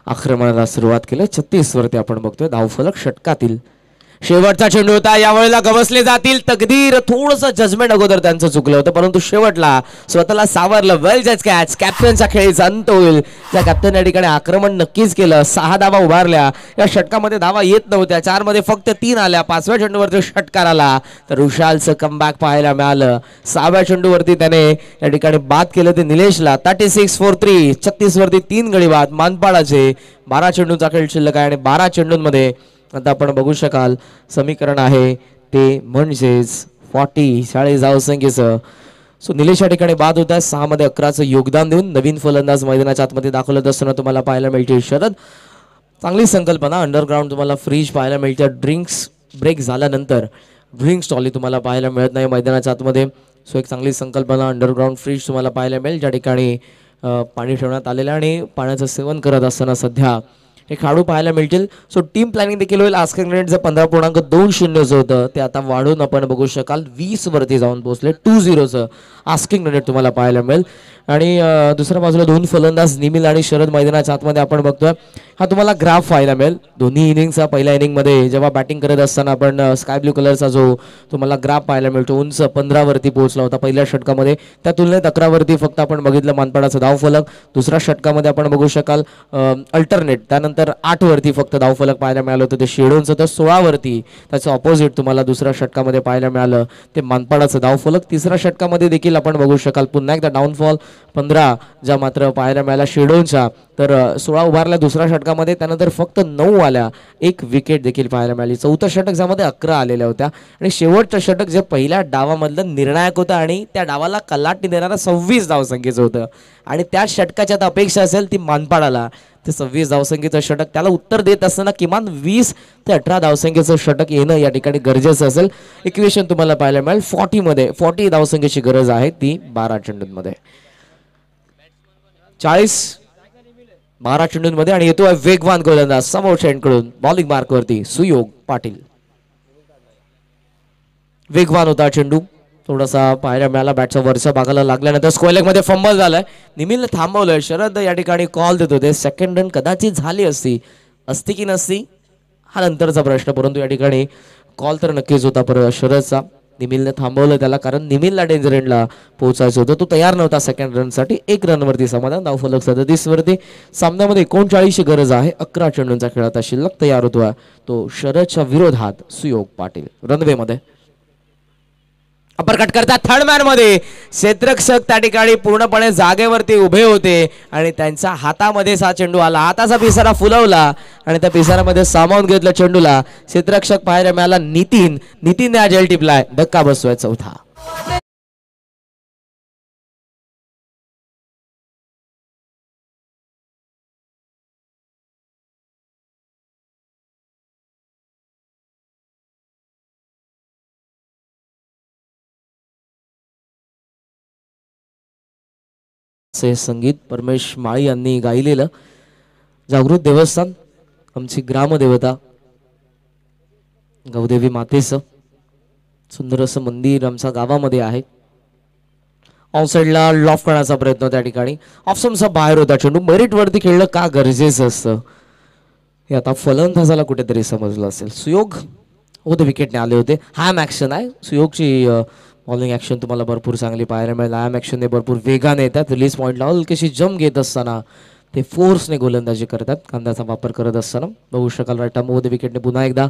आक्रमणाला सुरुवात केली. 36 वरती आपण बघतोय धावफलक षटकातील शेवटचा चेंडू होता. यावेळेला गवसले जातील, तकदीर थोडंसं जजमेंट अगोदर त्यांचं चुकलं होतं, परंतु शेवटला स्वतःला सावरलं. वेल जज कॅच. कॅप्टनचा खेळीचा अंत होईल. त्या कॅप्टन या ठिकाणी आक्रमण नक्कीच केलं. 6 धावा उभारल्या. या षटकामध्ये धावा येत नव्हत्या, 4 मध्ये फक्त 3 आल्या. 5व्या चेंडूवरती षटकार आला तर रुशालचं कमबॅक पाहायला मिळालं. 6व्या चेंडूवरती त्याने या ठिकाणी बाद केलं ते निलेशला. 36 for 3. 36 वरती 3 गडी बाद. मानपाडाचे 12 चेंडूंचा खेळ शिल्लक आहे आणि 12 चेंडूंमध्ये आता आपण बघू शकाल समीकरण आहे ते म्हणजेच 40 धावसंख्येचं. सो निलेश या ठिकाणी बाद होत आहे. 6 मध्ये 11चं योगदान देऊन नवीन फलंदाज मैदानाच्या आतमध्ये दाखवत असताना तुम्हाला पाहायला मिळते शरद. चांगली संकल्पना. अंडरग्राऊंड तुम्हाला फ्रीज पाहायला मिळते. ड्रिंक्स ब्रेक झाल्यानंतर ड्रिंक्स स्टॉली तुम्हाला पाहायला मिळत नाही मैदानाच्या आतमध्ये. सो एक चांगली संकल्पना. अंडरग्राऊंड फ्रीज तुम्हाला पाहायला मिळेल ज्या ठिकाणी पाणी ठेवण्यात आलेलं आणि पाण्याचं सेवन करत असताना सध्या हे खेळाडू पाहायला मिळतील. सो टीम प्लॅनिंग देखील होईल. आस्किंग रेट जर 15.20 होतं ते आता वाढून आपण बघू शकाल 20 वरती जाऊन पोहोचले. 20चं आस्किंग रेट तुम्हाला पाहायला मिळेल. आणि दुसऱ्या बाजूला 2 फलंदाज निमिल आणि शरद मैदानाच्या आतमध्ये आपण बघतोय. हा तुम्हाला ग्राफ पाहायला मिळेल दोन्ही इनिंगचा. पहिल्या इनिंगमध्ये जेव्हा बॅटिंग करत असताना आपण स्काय ब्लू कलरचा जो तुम्हाला ग्राफ पाहायला मिळतो उंच 15 वरती पोहोचला होता पहिल्या षटकामध्ये. त्या तुलनेत 11 वरती फक्त आपण बघितलं मानपाडाचं धावफलक. दुसऱ्या षटकामध्ये आपण बघू शकाल अल्टरनेट त्यानंतर 8 वरती फक्त धावफलक पाहायला मिळालं होतं ते शेडोनचं. तर 16 वरती त्याचं ऑपोजिट तुम्हाला दुसऱ्या षटकामध्ये पाहायला मिळालं ते मानपाडाचं धावफलक. तिसऱ्या षटकामध्ये देखील आपण बघू शकाल पुन्हा एकदा डाऊनफॉल 15 ज्या मात्र पाहायला मिळाला शेडोनच्या. तर 16 उभारल्या दुसऱ्या षटकामध्ये, त्यानंतर फक्त 9 आल्या. 1 विकेट देखील पाहायला मिळाली. चौथं षटक ज्यामध्ये 11 आलेल्या होत्या आणि शेवटचं षटक जे पहिल्या डावामधलं निर्णायक होतं आणि त्या डावाला कलाटणी देणारा 26 धावसंख्येचं होतं आणि त्या षटकाच्या अपेक्षा असेल ती मानपाडाला ते 26 धावसंख्येचं षटक त्याला उत्तर देत असताना किमान 20 ते 18 धावसंख्येचं षटक येणं या ठिकाणी गरजेचं असेल. इक्वेशन तुम्हाला पाहायला मिळेल 40 धावसंख्येची गरज आहे ती 12 चेंडूंमध्ये. 12 चेंडूंमध्ये आणि येतोय वेगवान गोलंदाज समोरच्या एंडकडून बॉलिंग मार्कवरती सुयोग पाटील. वेगवान होता चेंडू, थोडासा पाहायला मिळाला बॅटच्या वरच्या भागाला लागल्यानंतर स्क्वेअर लेग मध्ये फंबल झालाय. निमिलने थांबवलंय. शरद या ठिकाणी कॉल देत होते. सेकंड रन कदाचित झाली असती की नसती हा नंतरचा प्रश्न, परंतु या ठिकाणी कॉल तर नक्कीच होता शरदचा. निमिलने थांबवलं त्याला, कारण निमिलला डेंजर एंडला पोहोचायचं होतं. तो तयार नव्हता सेकंड रनसाठी. 1 रनवरती समाधान. धावफलक 37 वरती. सामन्यामध्ये 39 गरज आहे. 11 चेंडूंचा खेळ आता शिल्लक. तयार होतोय तो शरदच्या विरोधात सुयोग पाटील. रनवे मध्ये अपरकट करतात थर्ड मॅन मध्ये. क्षेत्ररक्षक त्या ठिकाणी पूर्णपणे जागेवरती उभे होते आणि त्यांच्या हातामध्ये हा चेंडू आला. हाताचा पिसारा फुलवला आणि त्या पिसाऱ्यामध्ये सामावून घेतलं चेंडूला. क्षेत्ररक्षक पाहायला मिळाला नितीनने हा जेल टिपलाय. धक्का बसतोय चौथा. संगीत परमेश माळी यांनी गायलेलं. जागृत देवस्थान आमची ग्रामदेवता गौदेवी मातेचं सुंदर असं मंदिर आमच्या गावामध्ये आहे. ऑफसाईडला लॉफ करण्याचा प्रयत्न त्या ठिकाणी. ऑफसमचा बाहेर होता चेंडू. मेरिट वरती खेळणं का गरजेचं असतं हे आता फलंदाजाला कुठेतरी समजलं असेल. सुयोग होते विकेटने आले होते. हॅम ॲक्शन आहे. सुयोगची बॉलिंग ॲक्शन तुम्हाला भरपूर चांगली पाहायला मिळेल. हॅम ॲक्शनने भरपूर वेगाने येतात. रिलीज पॉईंटला हलकीशी जम घेत असताना ते फोर्सने गोलंदाजी करतात. कांद्याचा वापर करत असताना बघू शकाल. राईट आर्म विकेटने पुन्हा एकदा.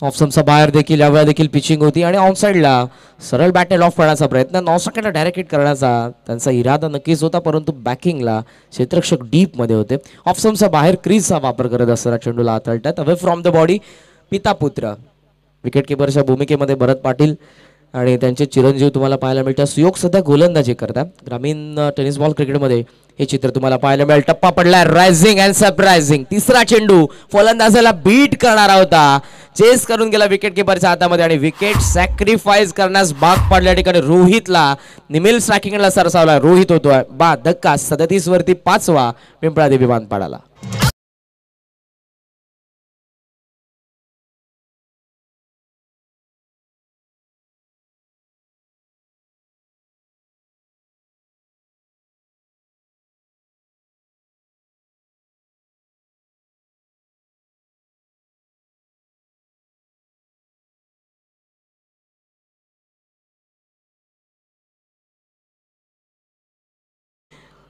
ऑफसमचा बाहेर देखील यावेळा देखील पिचिंग होती आणि ऑनसाईडला सरळ बॅटने ऑफ करण्याचा प्रयत्न. 9 सेकंडला डायरेक्ट हिट करण्याचा त्यांचा इरादा नक्कीच होता, परंतु बॅकिंगला क्षेत्ररक्षक डीपमध्ये होते. ऑफसमचा बाहेर क्रीजचा वापर करत असताना चेंडूला हाताळतात. अवे फ्रॉम द बॉडी पिता पुत्र विकेट किपरच्या भूमिकेमध्ये भरत पाटील आणि त्यांचे चिरंजीव तुम्हाला पाहायला मिळतात. सुयोग सध्या गोलंदाजी करतात. ग्रामीण टेनिस बॉल क्रिकेटमध्ये हे चित्र तुम्हाला पाहायला मिळेल. टप्पा पडलाय. Rising and surprising. तिसरा चेंडू फलंदाजाला बीट करणारा होता. चेस करून गेला विकेट किपरच्या हातामध्ये आणि विकेट सॅक्रिफाईस करण्यास भाग पडल्या ठिकाणी रोहितला निमिल स्ट्रायकिंगला सरसावला. रोहित होतोय बाद. धक्का 37 वरती 5वा पिंपळादेवी बांधपाडाला.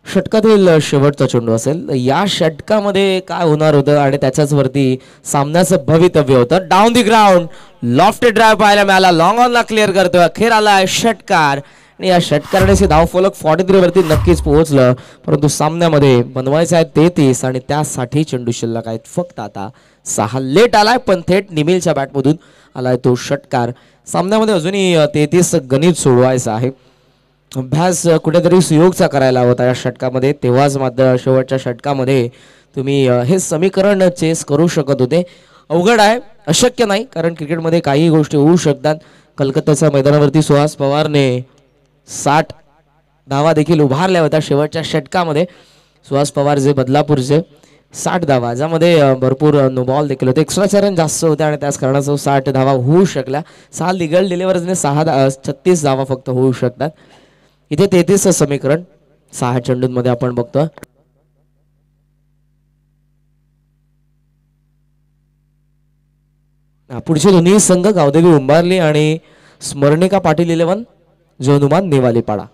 षटकातील शेवटचा चेंडू असेल. या षटकामध्ये काय होणार होतं आणि त्याच्याच वरती सामन्याचं भवितव्य होतं. Down the ground lofted drive पाहायला मिळाला. लॉंग ऑनला क्लिअर करतोय. अखेर आला षटकार आणि या षटकाराने धावफलक 43 वरती नक्कीच पोहोचलं, परंतु सामन्यामध्ये बनवायचं आहे 33 आणि त्यासाठी चेंडू शिल्लक आहेत फक्त आता 6. लेट आलाय पण थेट निमिलच्या बॅटमधून आलाय तो षटकार. सामन्यामध्ये अजूनही 33 गणित सोडवायचं आहे. अभ्यास कुठेतरी सुयोगचा करायला होता या षटकामध्ये, तेव्हाच मात्र शेवटच्या षटकामध्ये तुम्ही हे समीकरण चेस करू शकत होते. अवघड आहे, अशक्य नाही, कारण क्रिकेटमध्ये काही गोष्टी होऊ शकतात. कलकत्त्याच्या मैदानावरती सुहास पवारने 60 धावा देखील उभारल्या होत्या शेवटच्या षटकामध्ये. सुहास पवार जे बदलापूरचे 60 धावा, ज्यामध्ये भरपूर नो बॉल देखील होते, एक्स्ट्रा रन जास्त होते आणि त्याच कारणास्तव 60 धावा होऊ शकल्या. 6 लिगल डिलिव्हरीजने 36 धावा फक्त होऊ शकतात. इथे 33 समीकरण 6 चेंडूंमध्ये आपण बघतो. पुढचे दोन्ही संघ गावदेवी उंबारली आणि स्मरणिका पाटील 11 जोनुमान नेवालीपाडा.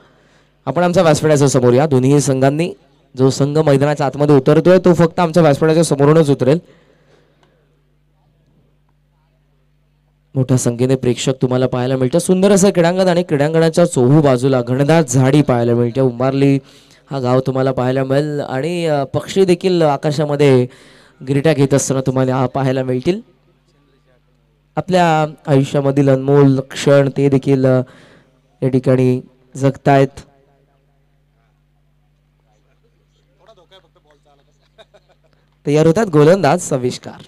आपण आमच्या व्यासपीठाच्या समोर या. दोन्ही संघांनी जो संघ मैदानाच्या आतमध्ये उतरतोय तो फक्त आमच्या व्यासपीठाच्या समोरूनच उतरेल. मोठ्या संख्येने प्रेक्षक तुम्हाला पाहायला मिळतात. सुंदर असं क्रीडांगण आणि क्रीडांगणाच्या चोहू बाजूला घनदाट झाडी पाहायला मिळते. उंबारली हा गाव तुम्हाला पाहायला मिळेल आणि पक्षी देखील आकाशामध्ये गिरट्या घेत असताना तुम्हाला पाहायला मिळतील. आपल्या आयुष्यामधील अनमोल क्षण ते देखील या ठिकाणी जगतायत. तयार होतात गोलंदाज आविष्कार.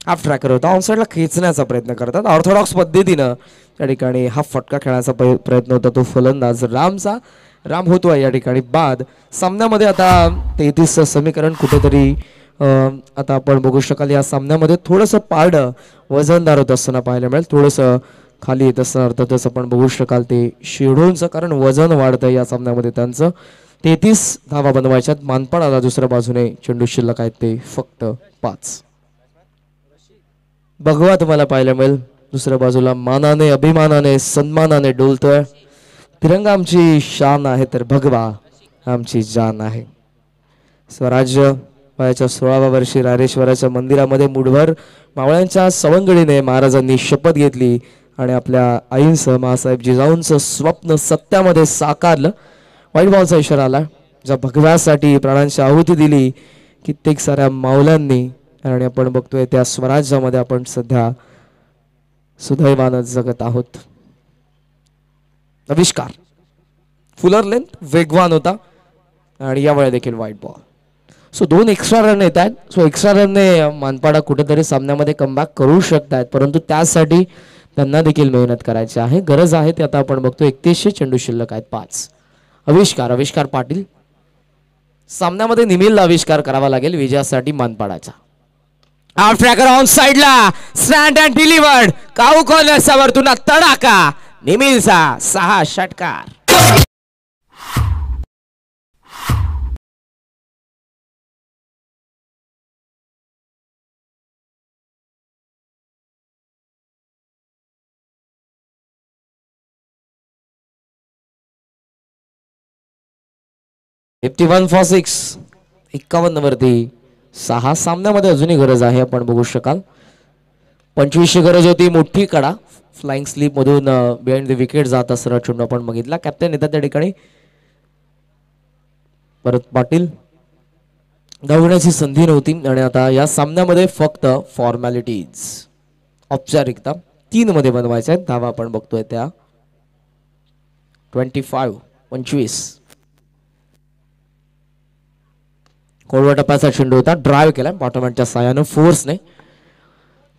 हाफ ट्रॅकर होता, ऑनसाईडला खेचण्याचा प्रयत्न करतात. ऑर्थोडॉक्स पद्धतीनं या ठिकाणी हाफ फटका खेळण्याचा प्रयत्न होता तो फलंदाज रामचा. राम होतोय या ठिकाणी बाद. सामन्यामध्ये आता 33 समीकरण कुठेतरी आता आपण बघू शकाल. या सामन्यामध्ये थोडंसं पारडं वजनदार होत असताना पाहायला मिळेल. थोडंसं खाली येत असताना अर्थातच आपण बघू शकाल ते शेडोनचं, कारण वजन वाढतं या सामन्यामध्ये त्यांचं. 33 धावा बनवायच्यात. मानपाडाला दुसऱ्या बाजूने चेंडू शिल्लक आहेत ते फक्त 5. भगवा तुम्हाला पाहायला मिळेल दुसऱ्या बाजूला मानाने अभिमानाने सन्मानाने डोलतोय. तिरंगा आमची शान आहे तर भगवा आमची जान आहे. स्वराज्य वयाच्या 16व्या वर्षी रायरेश्वराच्या मंदिरामध्ये मुठभर मावळ्यांच्या सवंगडीने महाराजांनी शपथ घेतली आणि आपल्या आईंसह मासाहेब जिजाऊंचं स्वप्न सत्यामध्ये साकारलं. व्हाईट बॉलचा इशारा आला. ज्या भगव्यासाठी प्राणांची आहुती दिली कित्येक साऱ्या मावल्यांनी आणि आपण बघतोय त्या स्वराज्यामध्ये आपण सध्या सुदैवानं जगत आहोत. आविष्कार फुलर लेंथ वेगवान होता आणि यावेळी देखील white ball. So 2 extra run येत आहेत. सो एक्स्ट्रा रनने मानपाडा कुठेतरी सामन्यामध्ये कमबॅक करू शकतायत परंतु त्यासाठी त्यांना देखील मेहनत करायची आहे. गरज आहे ते आता आपण बघतो. 31 चेंडू शिल्लक आहेत 5. आविष्कार पाटील सामन्यामध्ये निमिलला आविष्कार करावा लागेल विजयासाठी मानपाडाचा. आउट ट्रॅकर ऑन साइडला स्टँड अँड डिलिव्हर्ड. काऊ कॉर्नरचा वरतून तडाका निमिलचा 6 षटकार. $51 for 6. 51 वरती 6. सामन्यामध्ये अजूनही गरज आहे आपण बघू शकाल. 25ची गरज होती. मोठी कडा फ्लाइंग स्लीप मधून बिहाइंड द विकेट जात असताना चेंडू आपण बघितला. कॅप्टन येतात त्या ठिकाणी. परत पाटील धावण्याची संधी नव्हती आणि आता या सामन्यामध्ये फक्त फॉर्मॅलिटीज औपचारिकता 3 मध्ये बनवायच्या आहेत. धावा आपण बघतोय त्या 25. कोळवा टप्प्याचा चेंडू होता. ड्राईव्ह केला बॉटमहँडच्या साह्यानं फोर्सने.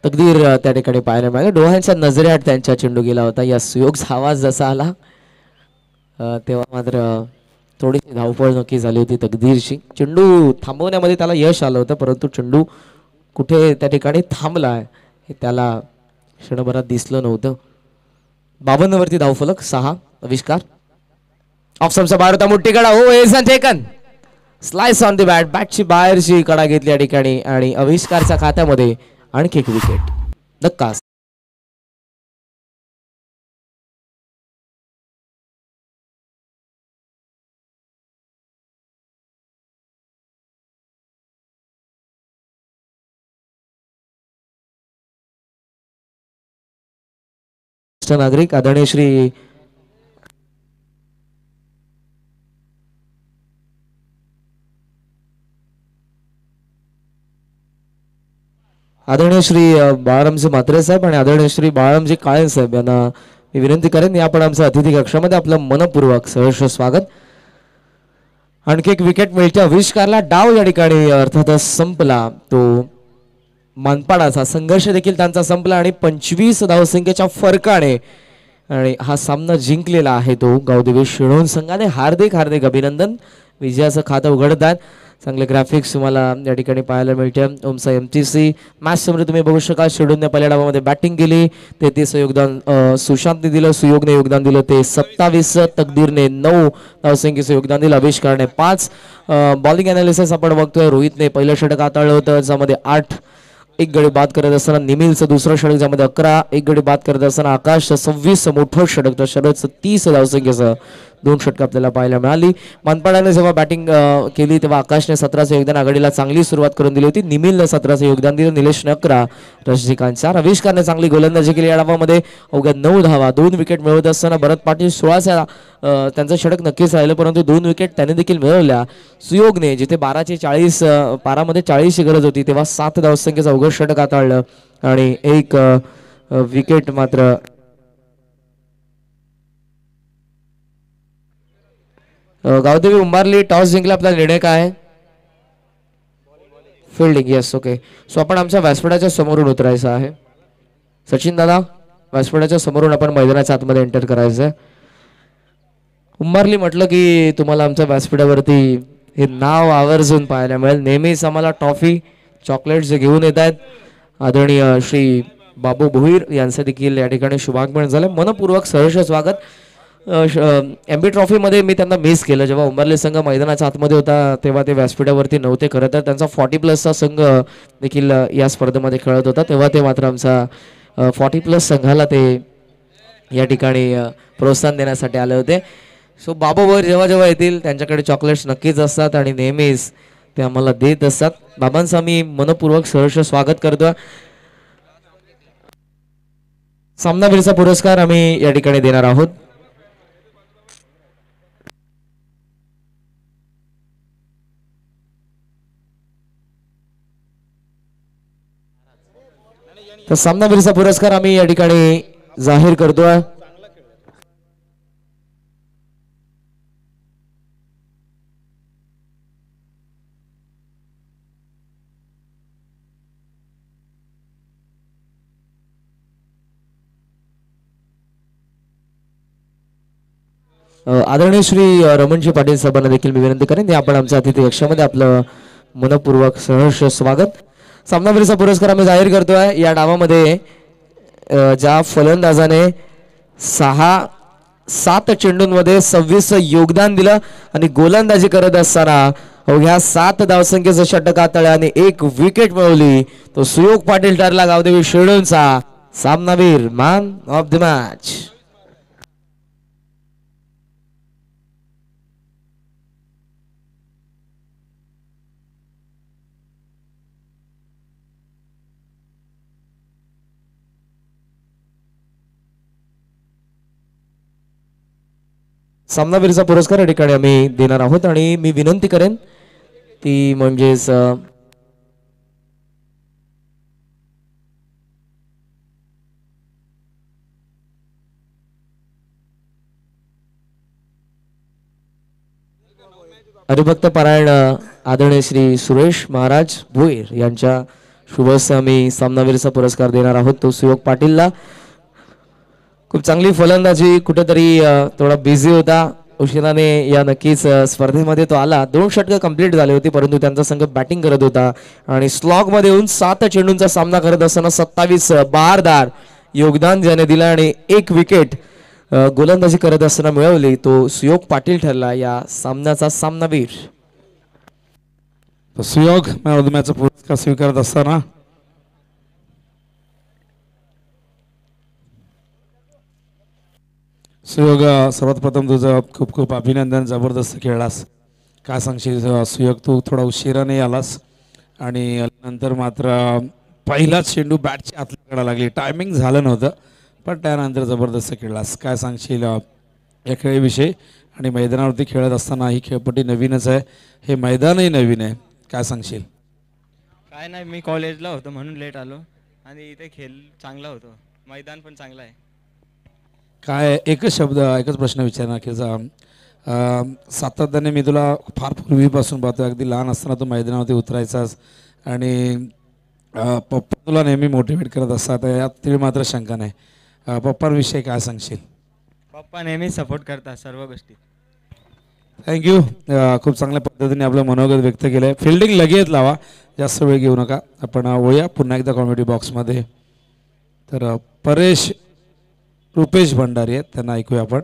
तकदीर त्या ठिकाणी पाहायला मिळाली. डोळ्यांच्या नजरेआड त्यांच्या चेंडू गेला होता. या सुयोगचा आवाज जसा आला तेव्हा मात्र थोडीशी धावपळ नक्की झाली होती तकदीरची. चेंडू थांबवण्यामध्ये त्याला यश आलं होतं परंतु चेंडू कुठे त्या ठिकाणी थांबला हे त्याला क्षणभरात दिसलं नव्हतं. 52 वरती धावफलक 6. आविष्कार ऑफ स्टंपचा बाहेर होता. मोठी कडा. He is taken. Slice on the bat. बॅटची बाहेरची कडा घेतली या ठिकाणी आणि आविष्कारच्या खात्यामध्ये आणखी एक विकेट. धक्का. नागरिक आदरणीय श्री बाळारामजी म्हात्रे साहेब आणि आदरणीय श्री बाळारामजी काळे साहेब यांना मी विनंती करेन आपण आमच्या अतिथी कक्षामध्ये आपलं मनपूर्वक सहर्ष स्वागत. आणखी एक विकेट मिळते आविष्कारला. डाव या ठिकाणी अर्थातच संपला. तो मानपाडाचा संघर्ष देखील त्यांचा संपला आणि 25 धावसंख्येच्या फरकाने आणि हा सामना जिंकलेला आहे तो गावदेवी शिणोण संघाने. हार्दिक अभिनंदन. विजयाचं खातं उघडतात. चांगले ग्राफिक्स तुम्हाला या ठिकाणी पाहायला मिळते. ओमसा MTC मॅच समोर तुम्ही बघू शकाल. शेडूनने पहिल्या डावामध्ये बॅटिंग केली. 33 योगदान सुशांतने दिलं. सुयोगने योगदान दिलं ते 27. तकदीरने 9 धावसंख्येचं योगदान दिलं. आविष्कारने 5. बॉलिंग अनालिसिस आपण बघतोय. रोहितने पहिलं षटक हाताळलं होतं ज्यामध्ये 8 एक गडी बाद करत असताना निमिलचं दुसरं षटक ज्यामध्ये 11 एक गडी बाद करत असताना आकाश 26 मोठं षटक तर शरदचं 30 धावसंख्येचं 2 षटक आपल्याला पाहायला मिळाली. मानपाडाने जेव्हा बॅटिंग केली तेव्हा आकाशने 17चं योगदान. आघाडीला चांगली सुरुवात करून दिली होती. निमिलने 17चं योगदान दिलं. निलेशने 11. रजनीकांत 4. आविष्कारने चांगली गोलंदाजी केली. या डावामध्ये अवघ्या 9 धावा 2 विकेट मिळवत असताना भरत पाटील 16च्या त्यांचं षटक नक्कीच राहिलं परंतु 2 विकेट त्याने देखील मिळवल्या. सुयोगने जिथे 12चे 40 पारामध्ये 40ची गरज होती तेव्हा 7 धावसंख्येचं अवघड षटक हाताळलं आणि एक विकेट मात्र गावदेवी उंबारली. टॉस जिंकला. आपला निर्णय काय आहे? फिल्डिंग. Yes okay. सो आपण आमच्या व्यासपीठाच्या समोरून उतरायचं आहे. सचिन दादा व्यासपीठाच्या समोरून आपण मैदानाच्या आतमध्ये एंटर करायचं आहे. उंबारली म्हटलं की तुम्हाला आमच्या व्यासपीठावरती हे नाव आवर्जून पाहायला मिळेल. नेहमीच आम्हाला ट्रॉफी चॉकलेट्स जे घेऊन येत आहेत आदरणीय श्री बाबू भोईर यांचं देखील या ठिकाणी शुभागमन झालं. मनपूर्वक सहर्ष स्वागत. MB ट्रॉफीमध्ये मी त्यांना मिस केलं. जेव्हा उंबरली संघ मैदानाच्या आतमध्ये होता तेव्हा ते व्यासपीठावरती नव्हते. खरं तर त्यांचा 40+ संघ देखील या स्पर्धेमध्ये खेळत होता तेव्हा ते मात्र आमचा 40+ संघाला ते या ठिकाणी प्रोत्साहन देण्यासाठी आले होते. सो बाबावर जेव्हा जेव्हा येतील त्यांच्याकडे चॉकलेट्स नक्कीच असतात आणि नेहमीच ते आम्हाला देत असतात. बाबांचं आम्ही मनपूर्वक सहर्ष स्वागत करतो. सामनावीरचा पुरस्कार आम्ही या ठिकाणी देणार आहोत. तर सामनावीरचा पुरस्कार आम्ही या ठिकाणी जाहीर करतोय. आदरणीय श्री रमणजी पाटील साहेबांना देखील मी विनंती करेन आपण आमच्या अतिथी कक्षामध्ये आपलं मनपूर्वक सहर्ष स्वागत. सामनावीरचा पुरस्कार आम्ही जाहीर करतोय. या डावामध्ये ज्या फलंदाजाने 7 चेंडूंमध्ये 26 योगदान दिलं आणि गोलंदाजी करत असताना अवघ्या 7 धावसंख्येचं षटक हाताळलं आणि 1 विकेट मिळवली, तो सुयोग पाटील ठरला गावदेवी शेळूंचा सामनावीर, मॅन ऑफ द मॅच. सामनावीरचा पुरस्कार या ठिकाणी आम्ही देणार आहोत आणि मी विनंती करेन ती म्हणजेच हरिभक्त पारायण आदरणीय श्री सुरेश महाराज भोईर यांच्या शुभस्य आम्ही सामनावीरचा पुरस्कार देणार आहोत. तो सुयोग पाटीलला. खूप चांगली फलंदाजी, कुठेतरी थोडा बिझी होता, उशिराने या नक्कीच स्पर्धेमध्ये तो आला. 2 षटकं कंप्लीट झाली होती परंतु त्यांचा संघ बॅटिंग करत होता आणि स्लॉग मध्ये येऊन 7 चेंडूंचा सामना करत असताना 27 बहारदार योगदान ज्याने दिलं आणि 1 विकेट गोलंदाजी करत असताना मिळवली, तो सुयोग पाटील ठरला या सामन्याचा सामनावीर. सुयोग मॅच पुरस्कार स्वीकारत असताना सुयोग, सर्वात प्रथम तुझं खूप खूप अभिनंदन. जबरदस्त खेळलास. काय सांगशील सुयोग, तू थोडा उशिराने आलास आणि नंतर मात्र पहिलाच चेंडू बॅटच्या आतल्या कडा लागली, टायमिंग झालं नव्हतं पण त्यानंतर जबरदस्त खेळलास. काय सांगशील या खेळीविषयी आणि मैदानावरती खेळत असताना ही खेळपट्टी नवीनच आहे, हे मैदानही नवीन आहे, काय सांगशील? काय नाही, मी कॉलेजला होतो म्हणून लेट आलो आणि इथे खेळ चांगला होतो, मैदान पण चांगलं आहे. काय एकच प्रश्न विचारणार की सातत्याने मी तुला फार पूर्वीपासून पाहतो, अगदी लहान असताना तू मैदानावरती उतरायचास आणि पप्पा तुला नेहमी मोटिवेट करत असतात, यात तरी मात्र शंका नाही. पप्पांविषयी काय सांगशील? पप्पा नेहमी सपोर्ट करतात सर्व गोष्टी. थँक्यू. खूप चांगल्या पद्धतीने आपलं मनोगत व्यक्त केलं आहे. फिल्डिंग लगेच लावा, जास्त वेळ घेऊ नका. आपण वळूया पुन्हा एकदा कॉमेडी बॉक्समध्ये. तर रुपेश भंडारी आहेत, त्यांना ऐकूया आपण.